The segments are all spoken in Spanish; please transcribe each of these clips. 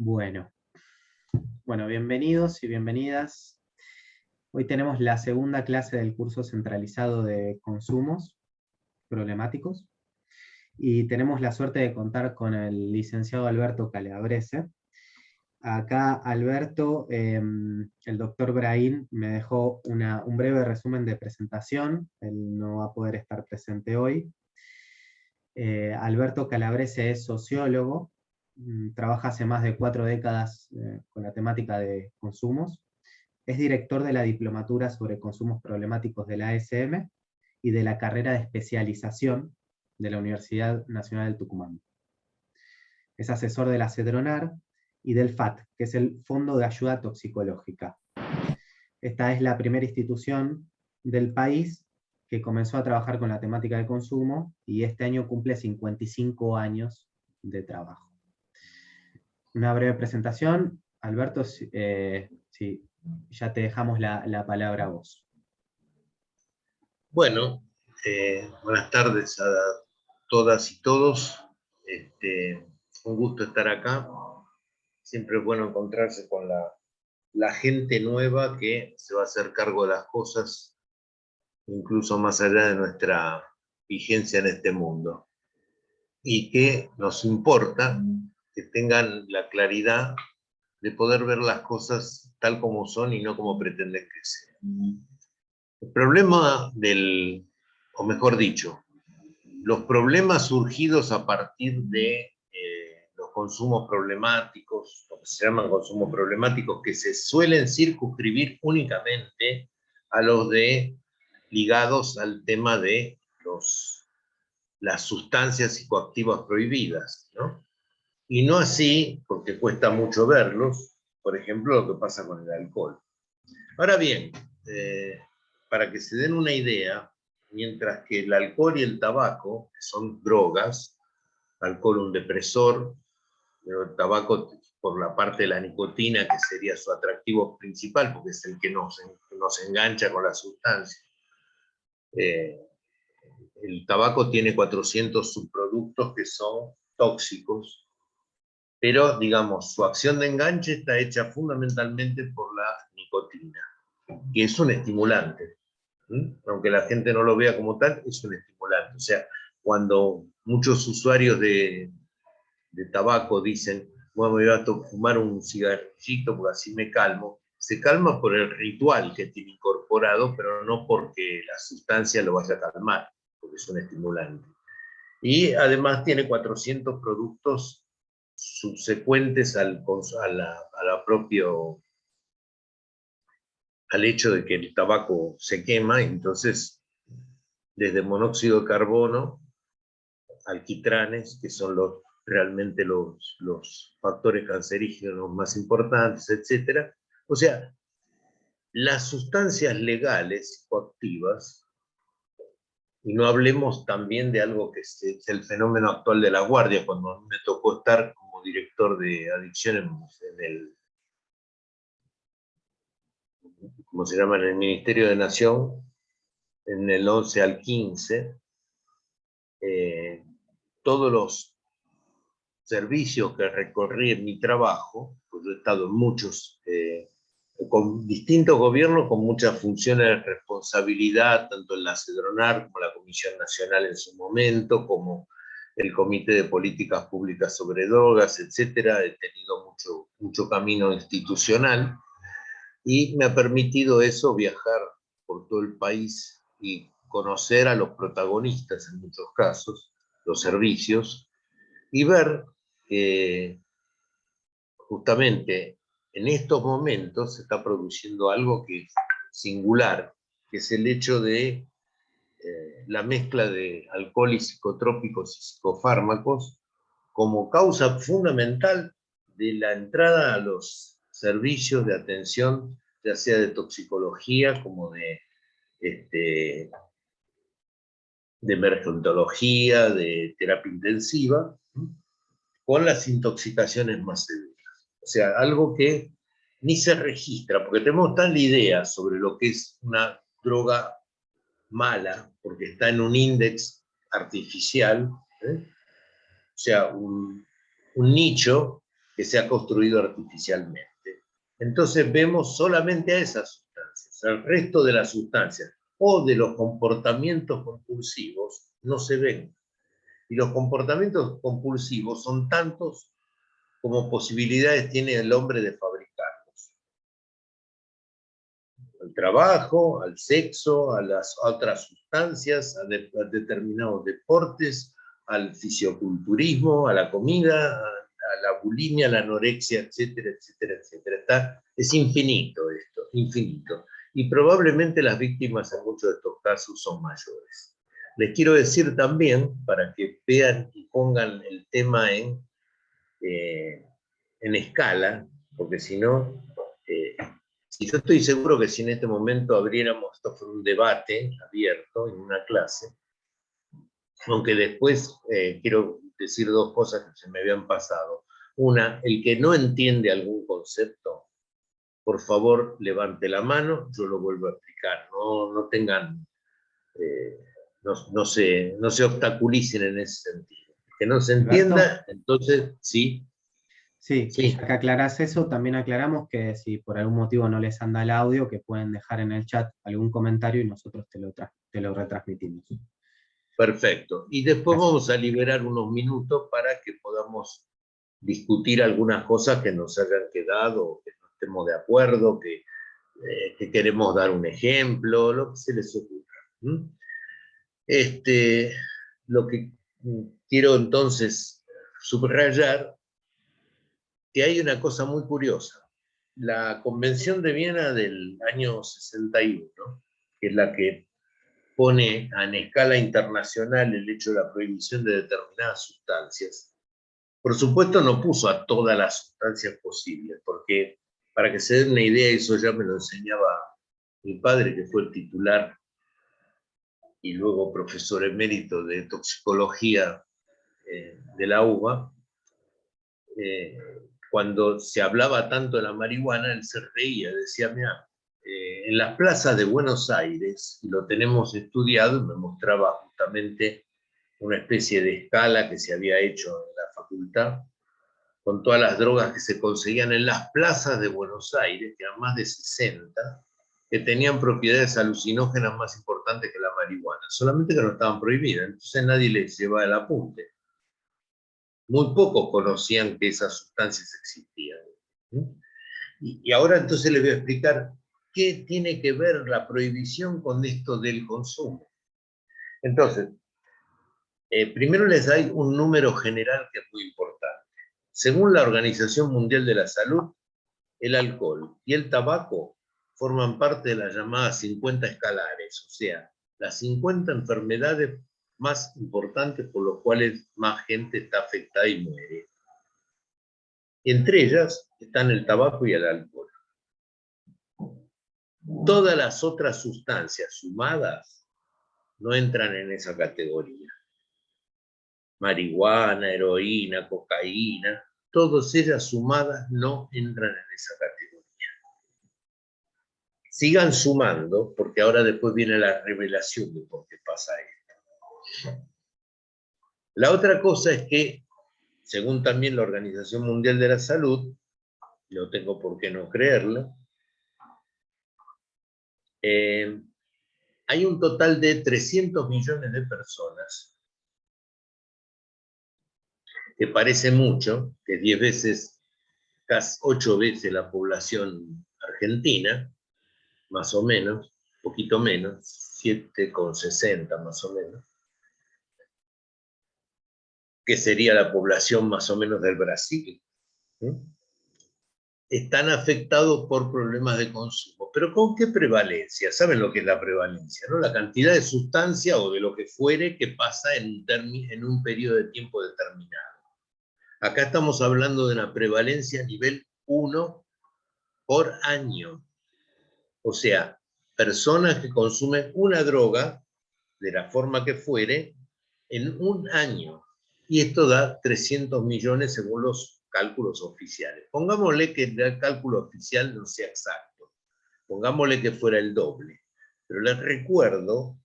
Bueno, bienvenidos y bienvenidas. Hoy tenemos la segunda clase del curso centralizado de consumos problemáticos y tenemos la suerte de contar con el licenciado Alberto Calabrese. Acá Alberto, el doctor Brahim me dejó un breve resumen de presentación, él no va a poder estar presente hoy. Alberto Calabrese es sociólogo, trabaja hace más de 4 décadas con la temática de consumos. Es director de la Diplomatura sobre Consumos Problemáticos de la ASM y de la carrera de especialización de la Universidad Nacional del Tucumán. Es asesor de la CEDRONAR y del FAT, que es el Fondo de Ayuda Toxicológica. Esta es la primera institución del país que comenzó a trabajar con la temática de consumo y este año cumple 55 años de trabajo. Una breve presentación. Alberto, sí, ya te dejamos la palabra a vos. Bueno, buenas tardes a todas y todos. Un gusto estar acá. Siempre es bueno encontrarse con la gente nueva que se va a hacer cargo de las cosas, incluso más allá de nuestra vigencia en este mundo. Y que nos importa que tengan la claridad de poder ver las cosas tal como son y no como pretenden que sean. El problema o mejor dicho, los problemas surgidos a partir de los consumos problemáticos, lo que se llaman consumos problemáticos, que se suelen circunscribir únicamente a los ligados al tema de las sustancias psicoactivas prohibidas, ¿no? Y no así, porque cuesta mucho verlos, por ejemplo, lo que pasa con el alcohol. Ahora bien, para que se den una idea, mientras que el alcohol y el tabaco, que son drogas, alcohol un depresor, el tabaco por la parte de la nicotina, que sería su atractivo principal, porque es el que nos engancha con la sustancia. El tabaco tiene 400 subproductos que son tóxicos, pero digamos, su acción de enganche está hecha fundamentalmente por la nicotina, que es un estimulante. Aunque la gente no lo vea como tal, es un estimulante. O sea, cuando muchos usuarios de tabaco dicen, bueno, me voy a fumar un cigarrillito porque así me calmo, se calma por el ritual que tiene incorporado, pero no porque la sustancia lo vaya a calmar, porque es un estimulante. Y además tiene 400 productos subsecuentes al hecho de que el tabaco se quema, entonces desde monóxido de carbono, alquitranes, que son realmente los factores cancerígenos más importantes, etc. O sea, las sustancias legales psicoactivas, y no hablemos también de algo que es el fenómeno actual de la guardia, cuando me tocó estar como director de adicciones ¿cómo se llama? En el Ministerio de Nación, en el 11 al 15, todos los servicios que recorrí en mi trabajo, pues yo he estado en muchos, con distintos gobiernos, con muchas funciones de responsabilidad, tanto en la CEDRONAR como la Comisión Nacional en su momento, como el Comité de Políticas Públicas sobre Drogas, etcétera. He tenido mucho camino institucional y me ha permitido eso viajar por todo el país y conocer a los protagonistas en muchos casos, los servicios, y ver que justamente en estos momentos se está produciendo algo que es singular, que es el hecho de la mezcla de alcohol y psicotrópicos y psicofármacos como causa fundamental de la entrada a los servicios de atención, ya sea de toxicología como de emergentología, de terapia intensiva, con las intoxicaciones más severas. O sea, algo que ni se registra, porque tenemos tal idea sobre lo que es una droga mala, porque está en un índice artificial, o sea, un nicho que se ha construido artificialmente. Entonces vemos solamente a esas sustancias. El resto de las sustancias o de los comportamientos compulsivos no se ven. Y los comportamientos compulsivos son tantos como posibilidades tiene el hombre de fabricarlos. Al trabajo, al sexo, a las otras sustancias, a determinados deportes, al fisioculturismo, a la comida, a la bulimia, a la anorexia, etcétera, etcétera, etcétera. Es infinito esto, infinito. Y probablemente las víctimas en muchos de estos casos son mayores. Les quiero decir también, para que vean y pongan el tema en escala, porque si no, si yo estoy seguro que si en este momento abriéramos, esto fuera un debate abierto en una clase, aunque después quiero decir dos cosas que se me habían pasado. Una, el que no entiende algún concepto, por favor levante la mano, yo lo vuelvo a explicar, no tengan, no se obstaculicen en ese sentido. Que no se entienda, Alberto, entonces sí. sí, y Sí, ya que aclarás eso, también aclaramos que si por algún motivo no les anda el audio, que pueden dejar en el chat algún comentario y nosotros te lo retransmitimos. perfecto. Y después Gracias. vamos a liberar unos minutos para que podamos discutir algunas cosas que nos hayan quedado, que no estemos de acuerdo, que queremos dar un ejemplo, lo que se les ocurra. ¿Mm? Lo que quiero entonces subrayar, que hay una cosa muy curiosa. La Convención de Viena del año 61, que es la que pone en escala internacional el hecho de la prohibición de determinadas sustancias, por supuesto no puso a todas las sustancias posibles, porque para que se den una idea, eso ya me lo enseñaba mi padre, que fue el titular y luego profesor emérito de toxicología de la UBA. Cuando se hablaba tanto de la marihuana, él se reía, decía, mira, en las plazas de Buenos Aires, y lo tenemos estudiado, me mostraba justamente una especie de escala que se había hecho en la facultad, con todas las drogas que se conseguían en las plazas de Buenos Aires, que eran más de 60, que tenían propiedades alucinógenas más importantes que la marihuana, solamente que no estaban prohibidas, entonces nadie les llevaba el apunte. Muy pocos conocían que esas sustancias existían. Y ahora entonces les voy a explicar qué tiene que ver la prohibición con esto del consumo. Entonces, primero les doy un número general que es muy importante. Según la Organización Mundial de la Salud, el alcohol y el tabaco forman parte de las llamadas 50 escalares, o sea, las 50 enfermedades más importantes por las cuales más gente está afectada y muere. Entre ellas están el tabaco y el alcohol. Todas las otras sustancias sumadas no entran en esa categoría. Marihuana, heroína, cocaína, todas ellas sumadas no entran en esa categoría. Sigan sumando, porque ahora después viene la revelación de por qué pasa esto. La otra cosa es que, según también la Organización Mundial de la Salud, no tengo por qué no creerlo, hay un total de 300 millones de personas, que parece mucho, que es 10 veces, casi 8 veces la población argentina, más o menos, poquito menos, 7,60 más o menos, que sería la población más o menos del Brasil, están afectados por problemas de consumo. ¿Pero con qué prevalencia? ¿Saben lo que es la prevalencia? ¿No? La cantidad de sustancia o de lo que fuere que pasa en un periodo de tiempo determinado. Acá estamos hablando de una prevalencia a nivel 1 por año. O sea, personas que consumen una droga, de la forma que fuere, en un año. Y esto da 300 millones según los cálculos oficiales. Pongámosle que el cálculo oficial no sea exacto. Pongámosle que fuera el doble. Pero les recuerdo,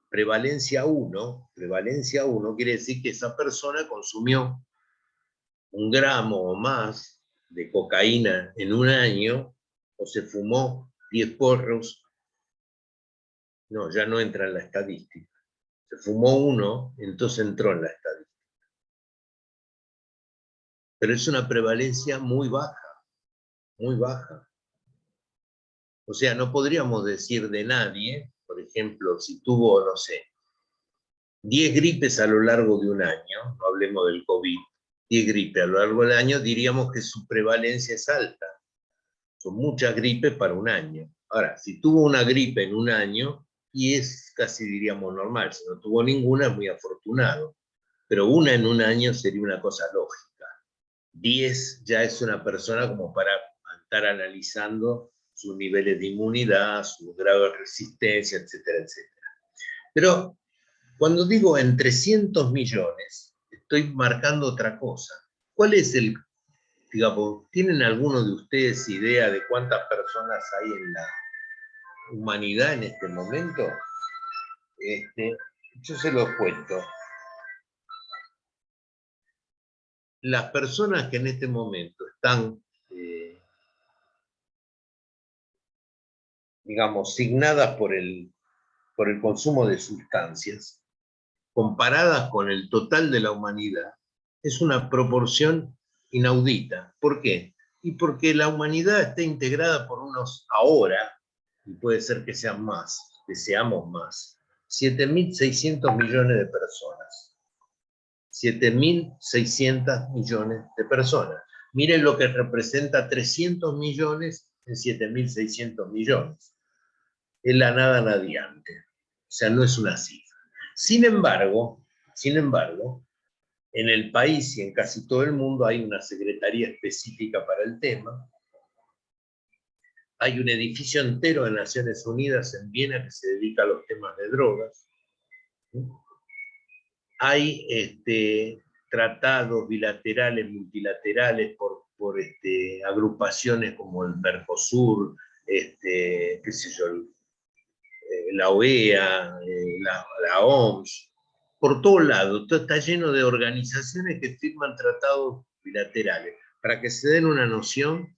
prevalencia 1 quiere decir que esa persona consumió 1 gramo o más de cocaína en un año, o se fumó 10 porros, no, ya no entra en la estadística. Se fumó uno, entonces entró en la estadística. Pero es una prevalencia muy baja, muy baja. O sea, no podríamos decir de nadie, por ejemplo, si tuvo, no sé, 10 gripes a lo largo de un año, no hablemos del COVID, 10 gripes a lo largo del año, diríamos que su prevalencia es alta. Son muchas gripes para un año. Ahora, si tuvo una gripe en un año, y es casi diríamos normal, si no tuvo ninguna es muy afortunado, pero una en un año sería una cosa lógica. 10 ya es una persona como para estar analizando sus niveles de inmunidad, su grado de resistencia, etcétera, etcétera. Pero cuando digo en 300 millones, estoy marcando otra cosa. ¿Cuál es el, digamos, tienen algunos de ustedes idea de cuántas personas hay en la humanidad en este momento? Yo se los cuento. Las personas que en este momento están, digamos, signadas por el consumo de sustancias, comparadas con el total de la humanidad, es una proporción inaudita. ¿Por qué? Y porque la humanidad está integrada por unos ahora, y puede ser que sean más, que seamos más, 7.600 millones de personas. 7.600 millones de personas. Miren lo que representa 300 millones en 7.600 millones. Es la nada nadiante. O sea, no es una cifra. Sin embargo, en el país y en casi todo el mundo hay una secretaría específica para el tema. Hay un edificio entero de Naciones Unidas en Viena que se dedica a los temas de drogas. Hay tratados bilaterales, multilaterales por agrupaciones como el Mercosur, qué sé yo, la OEA, la OMS, por todos lados. Todo está lleno de organizaciones que firman tratados bilaterales. Para que se den una noción,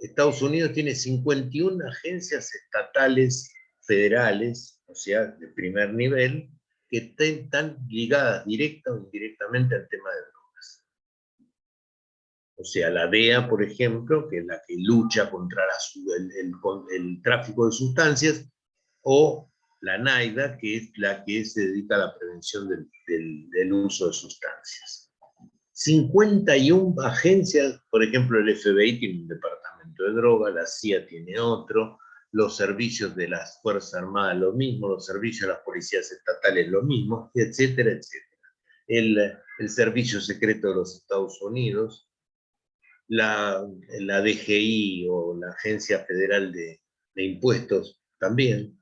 Estados Unidos tiene 51 agencias estatales federales, o sea, de primer nivel, que están ligadas directa o indirectamente al tema de drogas. O sea, la DEA, por ejemplo, que es la que lucha contra el tráfico de sustancias, o la NAIDA, que es la que se dedica a la prevención del uso de sustancias. 51 agencias, por ejemplo, el FBI tiene un departamento de droga, la CIA tiene otro, los servicios de las Fuerzas Armadas lo mismo, los servicios de las policías estatales lo mismo, etcétera, etcétera. El Servicio Secreto de los Estados Unidos, la DGI o la Agencia Federal de Impuestos también.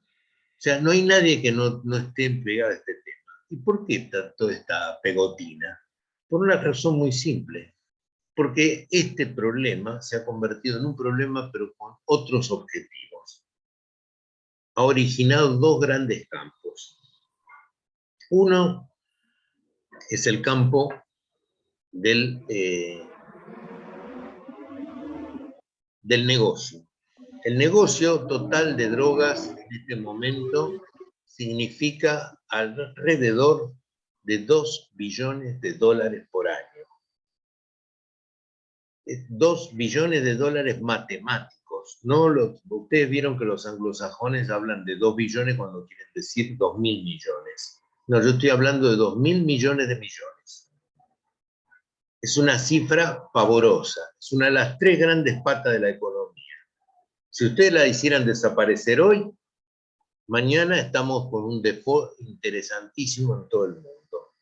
O sea, no hay nadie que no esté empleado a este tema. ¿Y por qué toda esta pegotina? Por una razón muy simple. Porque este problema se ha convertido en un problema, pero con otros objetivos. Ha originado dos grandes campos. Uno es el campo del negocio. El negocio total de drogas en este momento significa alrededor de 2 billones de dólares por año. 2 billones de dólares matemáticos. No ustedes vieron que los anglosajones hablan de 2 billones cuando quieren decir 2.000 millones. No, yo estoy hablando de 2.000 millones de millones. Es una cifra pavorosa. Es una de las 3 grandes patas de la economía. Si ustedes la hicieran desaparecer hoy, mañana estamos con un default interesantísimo en todo el mundo.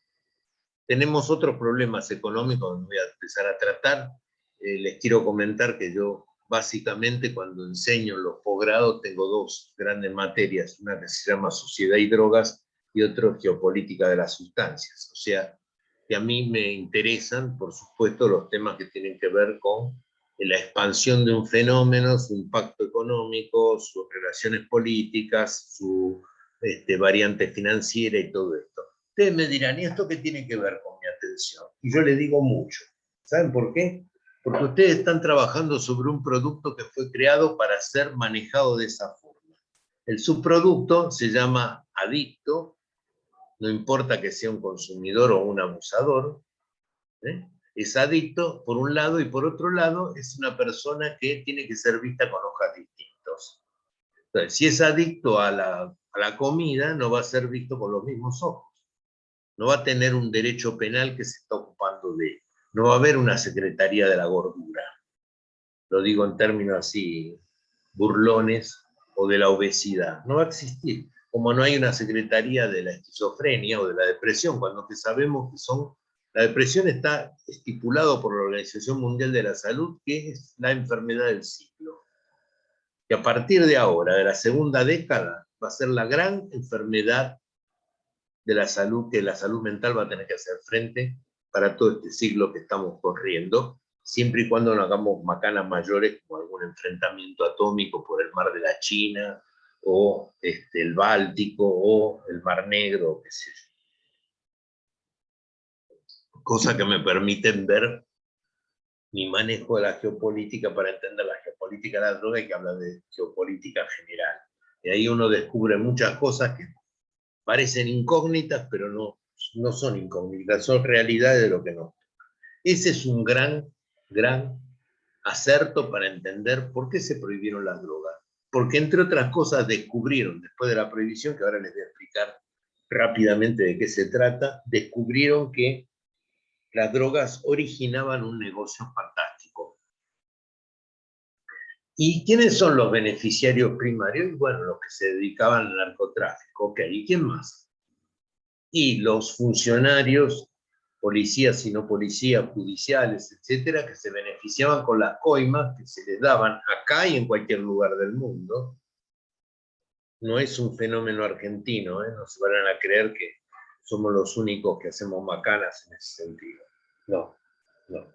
Tenemos otros problemas económicos que voy a empezar a tratar. Les quiero comentar que yo básicamente cuando enseño los posgrados tengo 2 grandes materias, una que se llama Sociedad y Drogas y otra Geopolítica de las Sustancias. O sea, que a mí me interesan, por supuesto, los temas que tienen que ver con la expansión de un fenómeno, su impacto económico, sus relaciones políticas, su variante financiera y todo esto. Ustedes me dirán, ¿y esto qué tiene que ver con mi atención? Y yo le digo mucho. ¿Saben por qué? Porque ustedes están trabajando sobre un producto que fue creado para ser manejado de esa forma. El subproducto se llama adicto, no importa que sea un consumidor o un abusador, ¿eh? Es adicto por un lado y por otro lado es una persona que tiene que ser vista con ojos distintos. Entonces, si es adicto a la comida, no va a ser visto con los mismos ojos. No va a tener un derecho penal que se está ocupando de él. No va a haber una secretaría de la gordura. Lo digo en términos así burlones, o de la obesidad. No va a existir. Como no hay una secretaría de la esquizofrenia o de la depresión, cuando que sabemos que son... La depresión está estipulado por la Organización Mundial de la Salud, que es la enfermedad del siglo. Que a partir de ahora, de la segunda década, va a ser la gran enfermedad de la salud, que la salud mental va a tener que hacer frente para todo este siglo que estamos corriendo, siempre y cuando no hagamos macanas mayores como algún enfrentamiento atómico por el mar de la China, o el Báltico, o el Mar Negro, qué sé yo. Cosa que me permiten ver mi manejo de la geopolítica para entender la geopolítica de la droga y que habla de geopolítica general. Y ahí uno descubre muchas cosas que parecen incógnitas, pero no son incógnitas, son realidades de lo que no. Ese es un gran acerto para entender por qué se prohibieron las drogas. Porque, entre otras cosas, descubrieron, después de la prohibición, que ahora les voy a explicar rápidamente de qué se trata, descubrieron que las drogas originaban un negocio fantástico. ¿Y quiénes son los beneficiarios primarios? Bueno, los que se dedicaban al narcotráfico. Ok, ¿y quién más? Y los funcionarios, policías y no policías, judiciales, etcétera, que se beneficiaban con las coimas que se les daban acá y en cualquier lugar del mundo. No es un fenómeno argentino, ¿eh? No se van a creer que somos los únicos que hacemos macanas en ese sentido. No, no.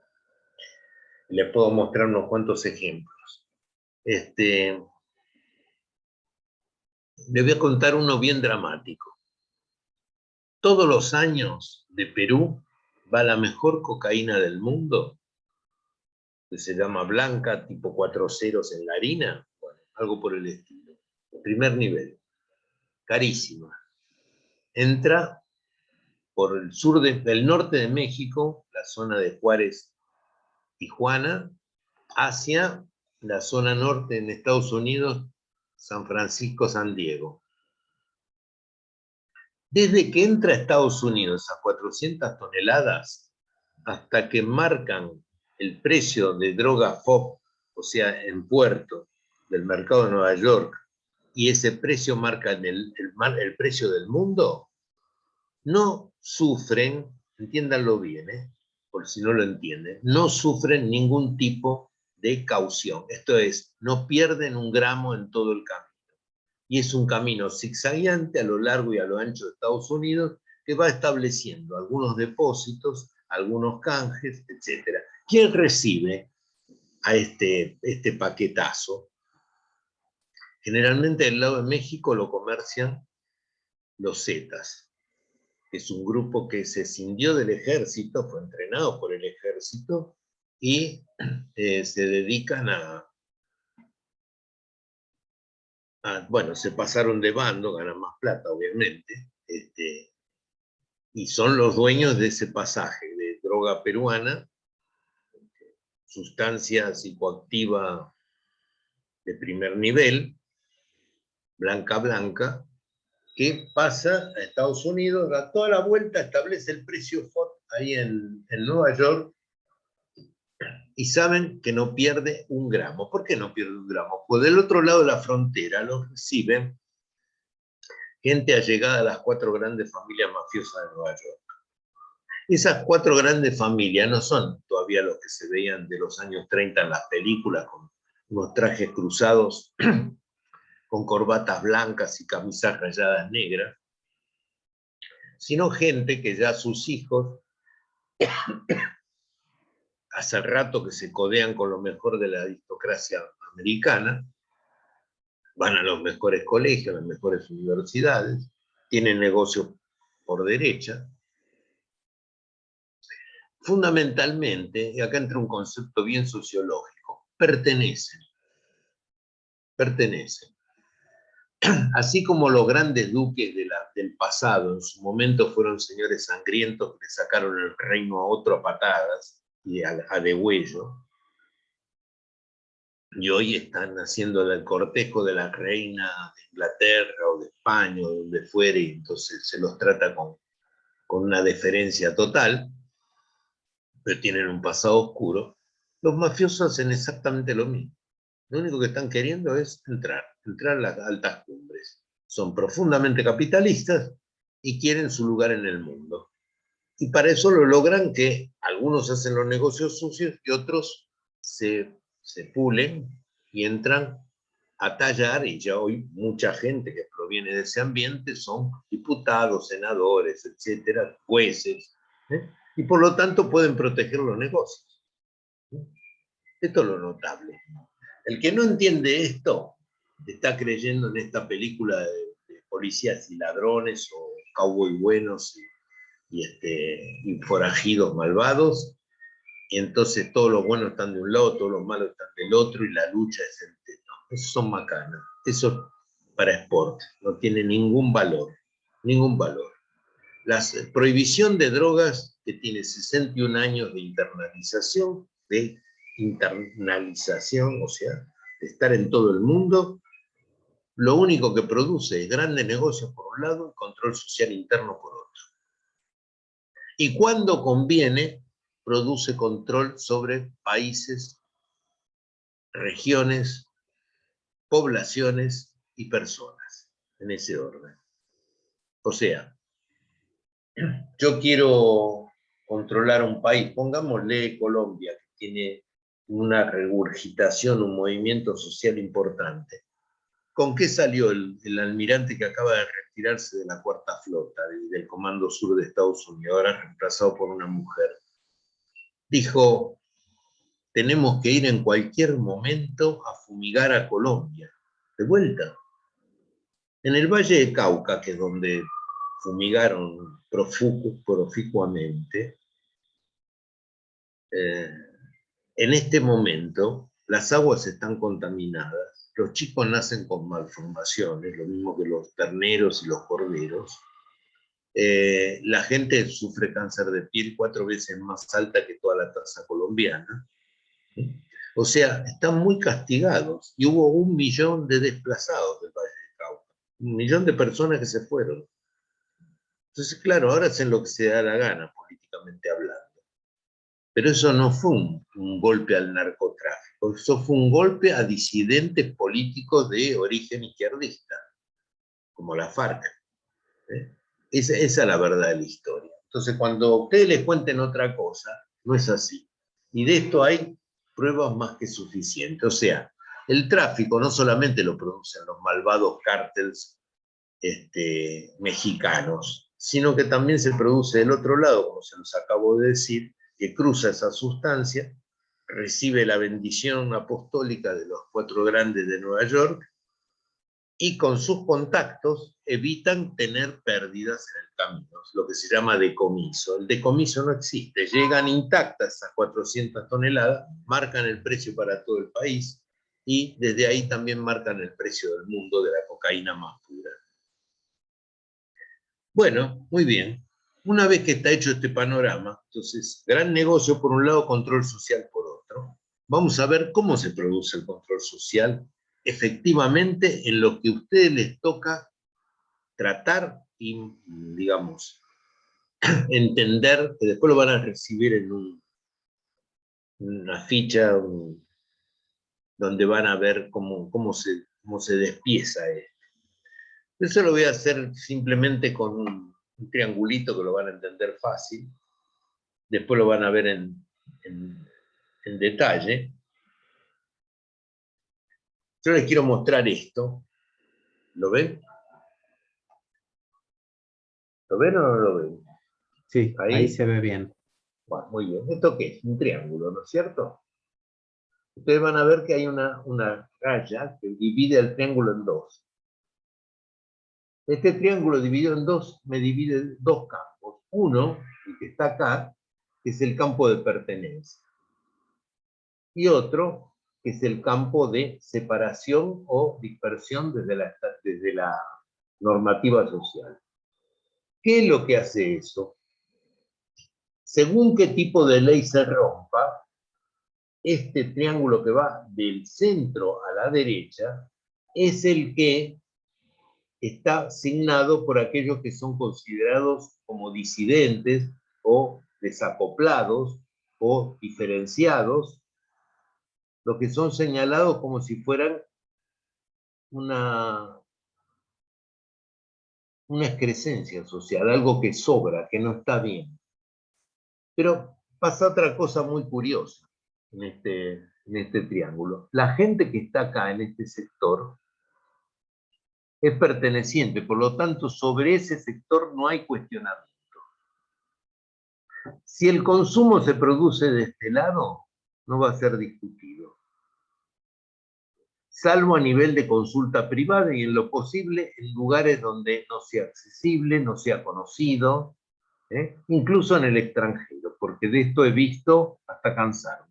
Les puedo mostrar unos cuantos ejemplos. Les voy a contar uno bien dramático. Todos los años de Perú va la mejor cocaína del mundo, que se llama blanca, tipo 4 ceros en la harina, bueno, algo por el estilo. Primer nivel, carísima. Entra por el del norte de México, la zona de Juárez, Tijuana, hacia la zona norte en Estados Unidos, San Francisco, San Diego. Desde que entra a Estados Unidos a 400 toneladas, hasta que marcan el precio de droga FOB, o sea, en puerto del mercado de Nueva York, y ese precio marca el precio del mundo, no sufren, entiéndanlo bien, por si no lo entienden, no sufren ningún tipo de caución. Esto es, no pierden un gramo en todo el camino. Y es un camino zigzagueante a lo largo y a lo ancho de Estados Unidos que va estableciendo algunos depósitos, algunos canjes, etc. ¿Quién recibe a este paquetazo? Generalmente del lado de México lo comercian los Zetas, que es un grupo que se escindió del ejército, fue entrenado por el ejército y se dedican bueno, se pasaron de bando, ganan más plata, obviamente, y son los dueños de ese pasaje de droga peruana, sustancia psicoactiva de primer nivel, blanca, que pasa a Estados Unidos, da toda la vuelta, establece el precio FOB ahí en Nueva York, y saben que no pierde un gramo. ¿Por qué no pierde un gramo? Pues del otro lado de la frontera lo reciben gente allegada a las 4 grandes familias mafiosas de Nueva York. Esas 4 grandes familias no son todavía los que se veían de los años 30 en las películas, con unos trajes cruzados, con corbatas blancas y camisas rayadas negras, sino gente que ya sus hijos hace rato que se codean con lo mejor de la aristocracia americana, van a los mejores colegios, a las mejores universidades, tienen negocios por derecha, fundamentalmente, y acá entra un concepto bien sociológico, pertenecen. Así como los grandes duques del pasado en su momento fueron señores sangrientos que le sacaron el reino a otro a patadas y a degüello, y hoy están haciendo el cortejo de la reina de Inglaterra o de España o donde fuere, y entonces se los trata con una deferencia total, pero tienen un pasado oscuro. Los mafiosos hacen exactamente lo mismo. Lo único que están queriendo es entrar a las altas cumbres. Son profundamente capitalistas y quieren su lugar en el mundo. Y para eso lo logran que algunos hacen los negocios sucios y otros se pulen y entran a tallar, y ya hoy mucha gente que proviene de ese ambiente son diputados, senadores, etcétera, jueces, ¿eh? Y por lo tanto pueden proteger los negocios. Esto es lo notable. El que no entiende esto está creyendo en esta película de policías y ladrones o cowboy buenos y forajidos malvados, y entonces todos los buenos están de un lado, todos los malos están del otro, y la lucha es entre no, esos son macanas, eso para sport, no tiene ningún valor. La prohibición de drogas, que tiene 61 años de internalización, o sea, de estar en todo el mundo, lo único que produce es grandes negocios por un lado y control social interno por otro. Y cuando conviene, produce control sobre países, regiones, poblaciones y personas, en ese orden. O sea, yo quiero controlar un país, pongámosle Colombia, que tiene una regurgitación, un movimiento social importante. ¿Con qué salió el almirante que acaba de retirarse de la Cuarta Flota, del Comando Sur de Estados Unidos, ahora reemplazado por una mujer? Dijo: tenemos que ir en cualquier momento a fumigar a Colombia. De vuelta. En el Valle de Cauca, que es donde fumigaron proficuamente, en este momento las aguas están contaminadas, los chicos nacen con malformaciones, lo mismo que los terneros y los corderos, la gente sufre cáncer de piel 4 veces más alta que toda la tasa colombiana. O sea, están muy castigados, y hubo 1 millón de desplazados del Valle de Cauca, 1 millón de personas que se fueron. Entonces, claro, ahora hacen lo que se da la gana, políticamente hablando. Pero eso no fue un golpe al narcotráfico, eso fue un golpe a disidentes políticos de origen izquierdista, como la FARC. Esa es la verdad de la historia. Entonces, cuando ustedes les cuenten otra cosa, no es así. Y de esto hay pruebas más que suficientes. O sea, el tráfico no solamente lo producen los malvados cárteles mexicanos, sino que también se produce del otro lado, como se los acabo de decir, que cruza esa sustancia, recibe la bendición apostólica de los 4 grandes de Nueva York, y con sus contactos evitan tener pérdidas en el camino, lo que se llama decomiso. El decomiso no existe, llegan intactas esas 400 toneladas, marcan el precio para todo el país, y desde ahí también marcan el precio del mundo de la cocaína más pura. Bueno, muy bien. Una vez que está hecho este panorama, entonces, gran negocio por un lado, control social por otro. Vamos a ver cómo se produce el control social efectivamente en lo que a ustedes les toca tratar y, digamos, entender, que después lo van a recibir en una ficha donde van a ver cómo se despieza esto. Eso lo voy a hacer simplemente con un triangulito que lo van a entender fácil. Después lo van a ver en detalle. Yo les quiero mostrar esto. ¿Lo ven? ¿Lo ven o no lo ven? Sí, ahí se ve bien. Bueno, muy bien. ¿Esto qué es? Un triángulo, ¿no es cierto? Ustedes van a ver que hay una raya que divide el triángulo en dos. Este triángulo dividido en dos me divide 2 campos. Uno, el que está acá, que es el campo de pertenencia, y otro, que es el campo de separación o dispersión desde la normativa social. ¿Qué es lo que hace eso? Según qué tipo de ley se rompa, este triángulo que va del centro a la derecha es el que está signado por aquellos que son considerados como disidentes o desacoplados o diferenciados, los que son señalados como si fueran una excrescencia social, algo que sobra, que no está bien. Pero pasa otra cosa muy curiosa en este triángulo. La gente que está acá en este sector es perteneciente, por lo tanto, sobre ese sector no hay cuestionamiento. Si el consumo se produce de este lado, no va a ser discutido, salvo a nivel de consulta privada y en lo posible en lugares donde no sea accesible, no sea conocido, incluso en el extranjero, porque de esto he visto hasta cansarme.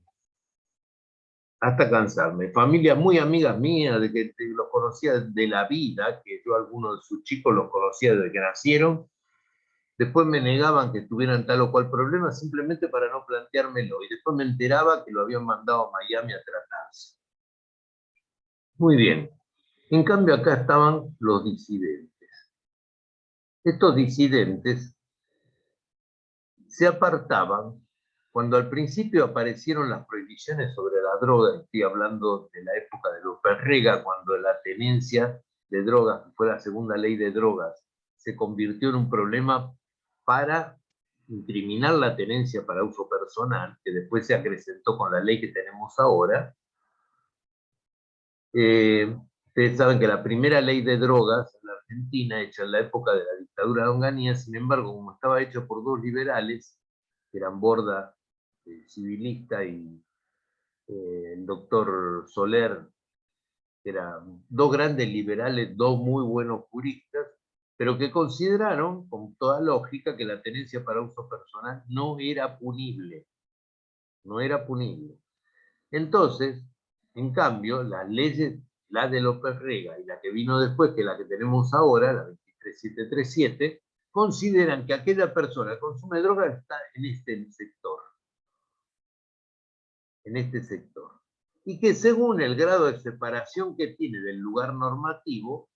Hasta cansarme. Familias muy amigas mías, de que los conocía de la vida, que yo algunos de sus chicos los conocía desde que nacieron, después me negaban que tuvieran tal o cual problema simplemente para no planteármelo, y después me enteraba que lo habían mandado a Miami a tratarse. Muy bien. En cambio acá estaban los disidentes. Estos disidentes se apartaban cuando al principio aparecieron las prohibiciones sobre la droga. Estoy hablando de la época de López Rega, cuando la tenencia de drogas, que fue la segunda ley de drogas, se convirtió en un problema para incriminar la tenencia para uso personal, que después se acrecentó con la ley que tenemos ahora. Ustedes saben que la primera ley de drogas en la Argentina, hecha en la época de la dictadura de Onganía, sin embargo, como estaba hecha por dos liberales, que eran Borda, civilista, y el doctor Soler, que eran dos grandes liberales, dos muy buenos juristas, pero que consideraron, con toda lógica, que la tenencia para uso personal no era punible. No era punible. Entonces, en cambio, las leyes, la de López Rega y la que vino después, que es la que tenemos ahora, la 23737, consideran que aquella persona que consume droga está en este sector. En este sector. Y que según el grado de separación que tiene del lugar normativo,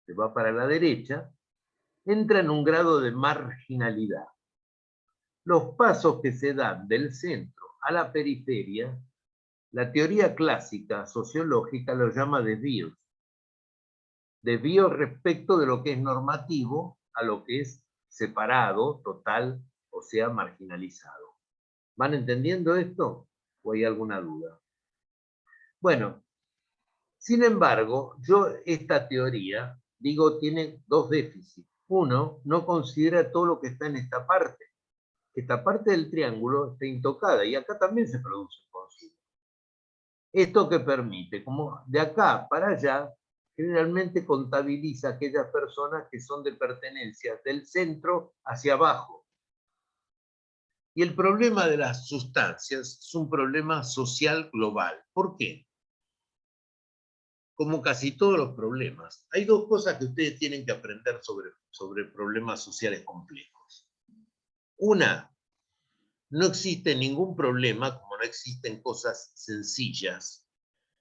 que va para la derecha, entra en un grado de marginalidad. Los pasos que se dan del centro a la periferia, la teoría clásica sociológica lo llama desvíos. Desvíos respecto de lo que es normativo a lo que es separado, total, o sea, marginalizado. ¿Van entendiendo esto? ¿O hay alguna duda? Bueno, sin embargo, yo esta teoría, digo, tiene dos déficits. Uno, no considera todo lo que está en esta parte. Esta parte del triángulo está intocada y acá también se produce consumo. Esto que permite, como de acá para allá, generalmente contabiliza aquellas personas que son de pertenencia del centro hacia abajo. Y el problema de las sustancias es un problema social global. ¿Por qué? Como casi todos los problemas, hay dos cosas que ustedes tienen que aprender sobre problemas sociales complejos. Una, no existe ningún problema como no existen cosas sencillas.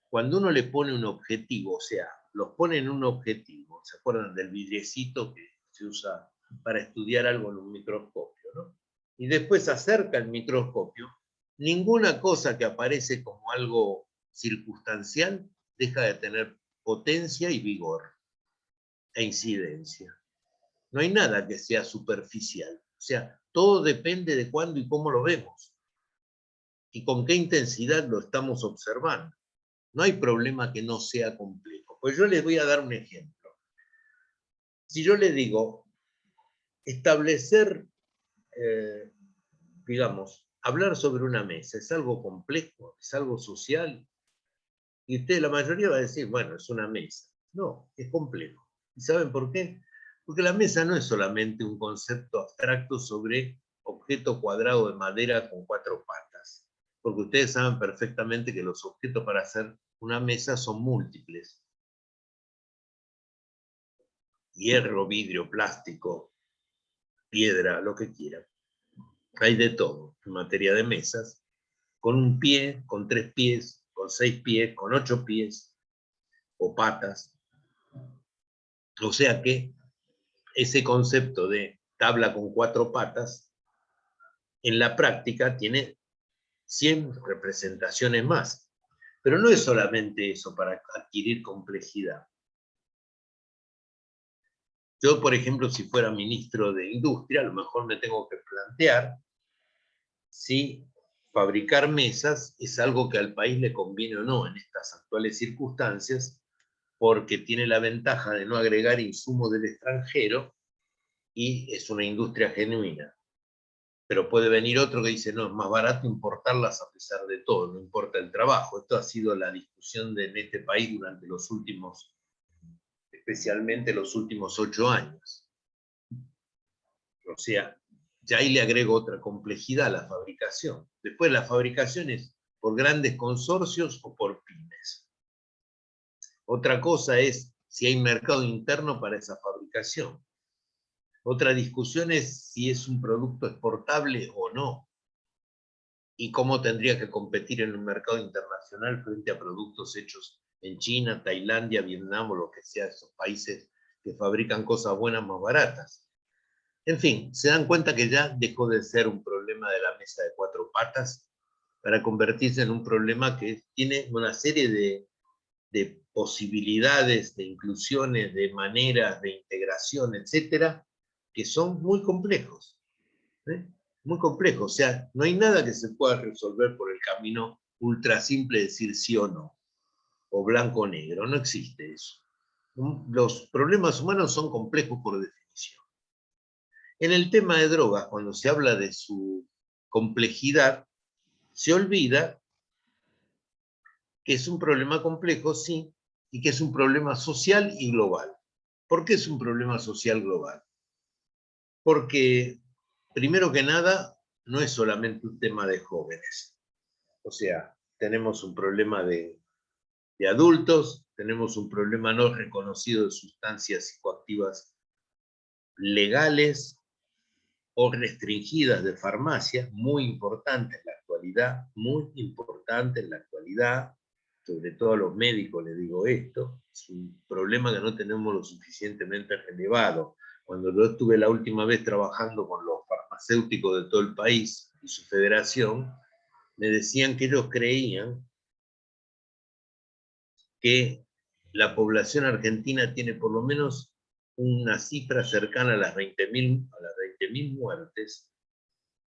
Cuando uno le pone un objetivo, o sea, los pone en un objetivo, ¿se acuerdan del vidriecito que se usa para estudiar algo en un microscopio, ¿no? Y después acerca el microscopio, ninguna cosa que aparece como algo circunstancial deja de tener potencia y vigor e incidencia. No hay nada que sea superficial. O sea, todo depende de cuándo y cómo lo vemos y con qué intensidad lo estamos observando. No hay problema que no sea complejo. Pues yo les voy a dar un ejemplo. Si yo les digo, establecer, digamos, hablar sobre una mesa, ¿es algo complejo? ¿Es algo social? Y usted, la mayoría va a decir, bueno, es una mesa. No, es complejo. ¿Y saben por qué? Porque la mesa no es solamente un concepto abstracto sobre objetos objeto cuadrado de madera con 4 patas. Porque ustedes saben perfectamente que los objetos para hacer una mesa son múltiples. Hierro, vidrio, plástico, piedra, lo que quieran. Hay de todo en materia de mesas, con un pie, con 3 pies, con 6 pies, con 8 pies o patas. O sea que ese concepto de tabla con 4 patas, en la práctica tiene 100 representaciones más. Pero no es solamente eso para adquirir complejidad. Yo, por ejemplo, si fuera ministro de Industria, a lo mejor me tengo que plantear si fabricar mesas es algo que al país le conviene o no en estas actuales circunstancias, porque tiene la ventaja de no agregar insumos del extranjero y es una industria genuina. Pero puede venir otro que dice, no, es más barato importarlas a pesar de todo, no importa el trabajo. Esto ha sido la discusión en este país durante los últimos, especialmente los últimos 8 años. O sea, ya ahí le agrego otra complejidad a la fabricación. Después la fabricación es por grandes consorcios o por pymes. Otra cosa es si hay mercado interno para esa fabricación. Otra discusión es si es un producto exportable o no. Y cómo tendría que competir en un mercado internacional frente a productos hechos en China, Tailandia, Vietnam o lo que sea, esos países que fabrican cosas buenas más baratas. En fin, se dan cuenta que ya dejó de ser un problema de la mesa de 4 patas para convertirse en un problema que tiene una serie de posibilidades, de inclusiones, de maneras, de integración, etcétera, que son muy complejos. ¿Eh? Muy complejo, o sea, no hay nada que se pueda resolver por el camino ultra simple de decir sí o no, o blanco o negro, no existe eso. Los problemas humanos son complejos por definición. En el tema de drogas, cuando se habla de su complejidad, se olvida que es un problema complejo, sí, y que es un problema social y global. ¿Por qué es un problema social global? Porque, primero que nada, no es solamente un tema de jóvenes. O sea, tenemos un problema de adultos, tenemos un problema no reconocido de sustancias psicoactivas legales o restringidas de farmacia, muy importante en la actualidad, muy importante en la actualidad, sobre todo a los médicos les digo esto, es un problema que no tenemos lo suficientemente relevado. Cuando yo estuve la última vez trabajando con los farmacéuticos de todo el país y su federación, me decían que ellos creían que la población argentina tiene por lo menos una cifra cercana a las 20.000 muertes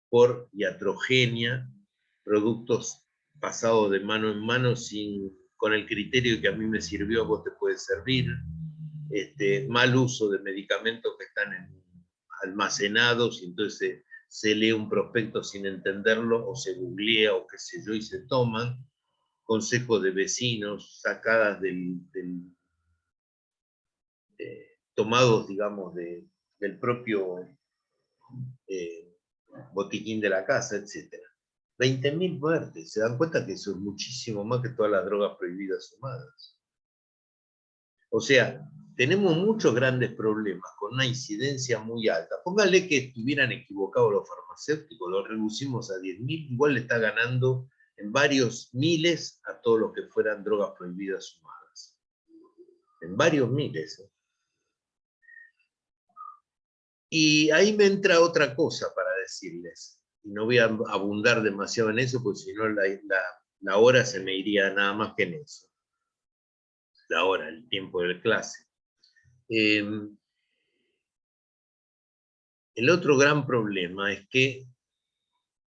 por iatrogenia, productos pasados de mano en mano con el criterio que a mí me sirvió, a vos te puede servir, mal uso de medicamentos que están almacenados y entonces se lee un prospecto sin entenderlo o se googlea o qué sé yo y se toman, consejos de vecinos sacadas tomados, digamos, del propio botiquín de la casa, etc. 20.000 muertes, se dan cuenta que eso es muchísimo más que todas las drogas prohibidas sumadas. O sea, tenemos muchos grandes problemas con una incidencia muy alta. Póngale que estuvieran equivocados los farmacéuticos, lo reducimos a 10.000, igual le está ganando en varios miles a todos los que fueran drogas prohibidas sumadas. En varios miles. Y ahí me entra otra cosa para decirles. Y no voy a abundar demasiado en eso, porque si no la hora se me iría nada más que en eso. La hora, el tiempo de clase. El otro gran problema es que,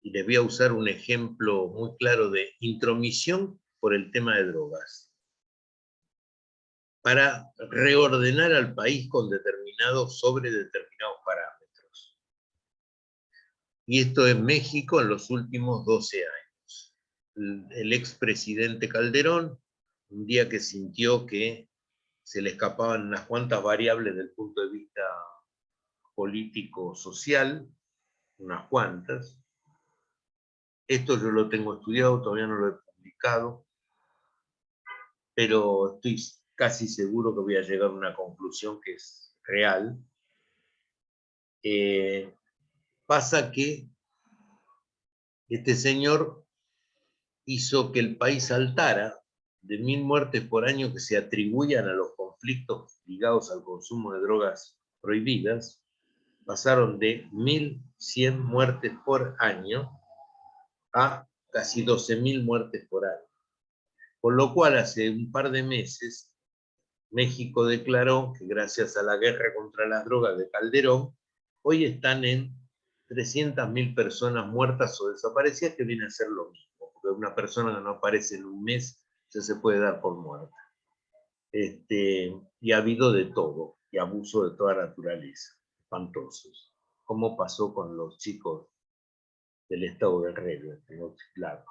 y les voy a usar un ejemplo muy claro de intromisión por el tema de drogas, para reordenar al país sobre determinados parámetros. Y esto es México en los últimos 12 años. El expresidente Calderón, un día que sintió que se le escapaban unas cuantas variables del punto de vista político-social, unas cuantas. Esto yo lo tengo estudiado, todavía no lo he publicado, pero estoy casi seguro que voy a llegar a una conclusión que es real. Pasa que este señor hizo que el país saltara de 1000 muertes por año que se atribuían a los conflictos ligados al consumo de drogas prohibidas, pasaron de 1100 muertes por año a casi 12.000 muertes por año. Con lo cual, hace un par de meses, México declaró que gracias a la guerra contra las drogas de Calderón, hoy están en 300.000 personas muertas o desaparecidas, que viene a ser lo mismo, porque una persona que no aparece en un mes ya se puede dar por muerta. Y ha habido de todo, y abuso de toda naturaleza, espantosos, como pasó con los chicos del estado de Guerrero, claro.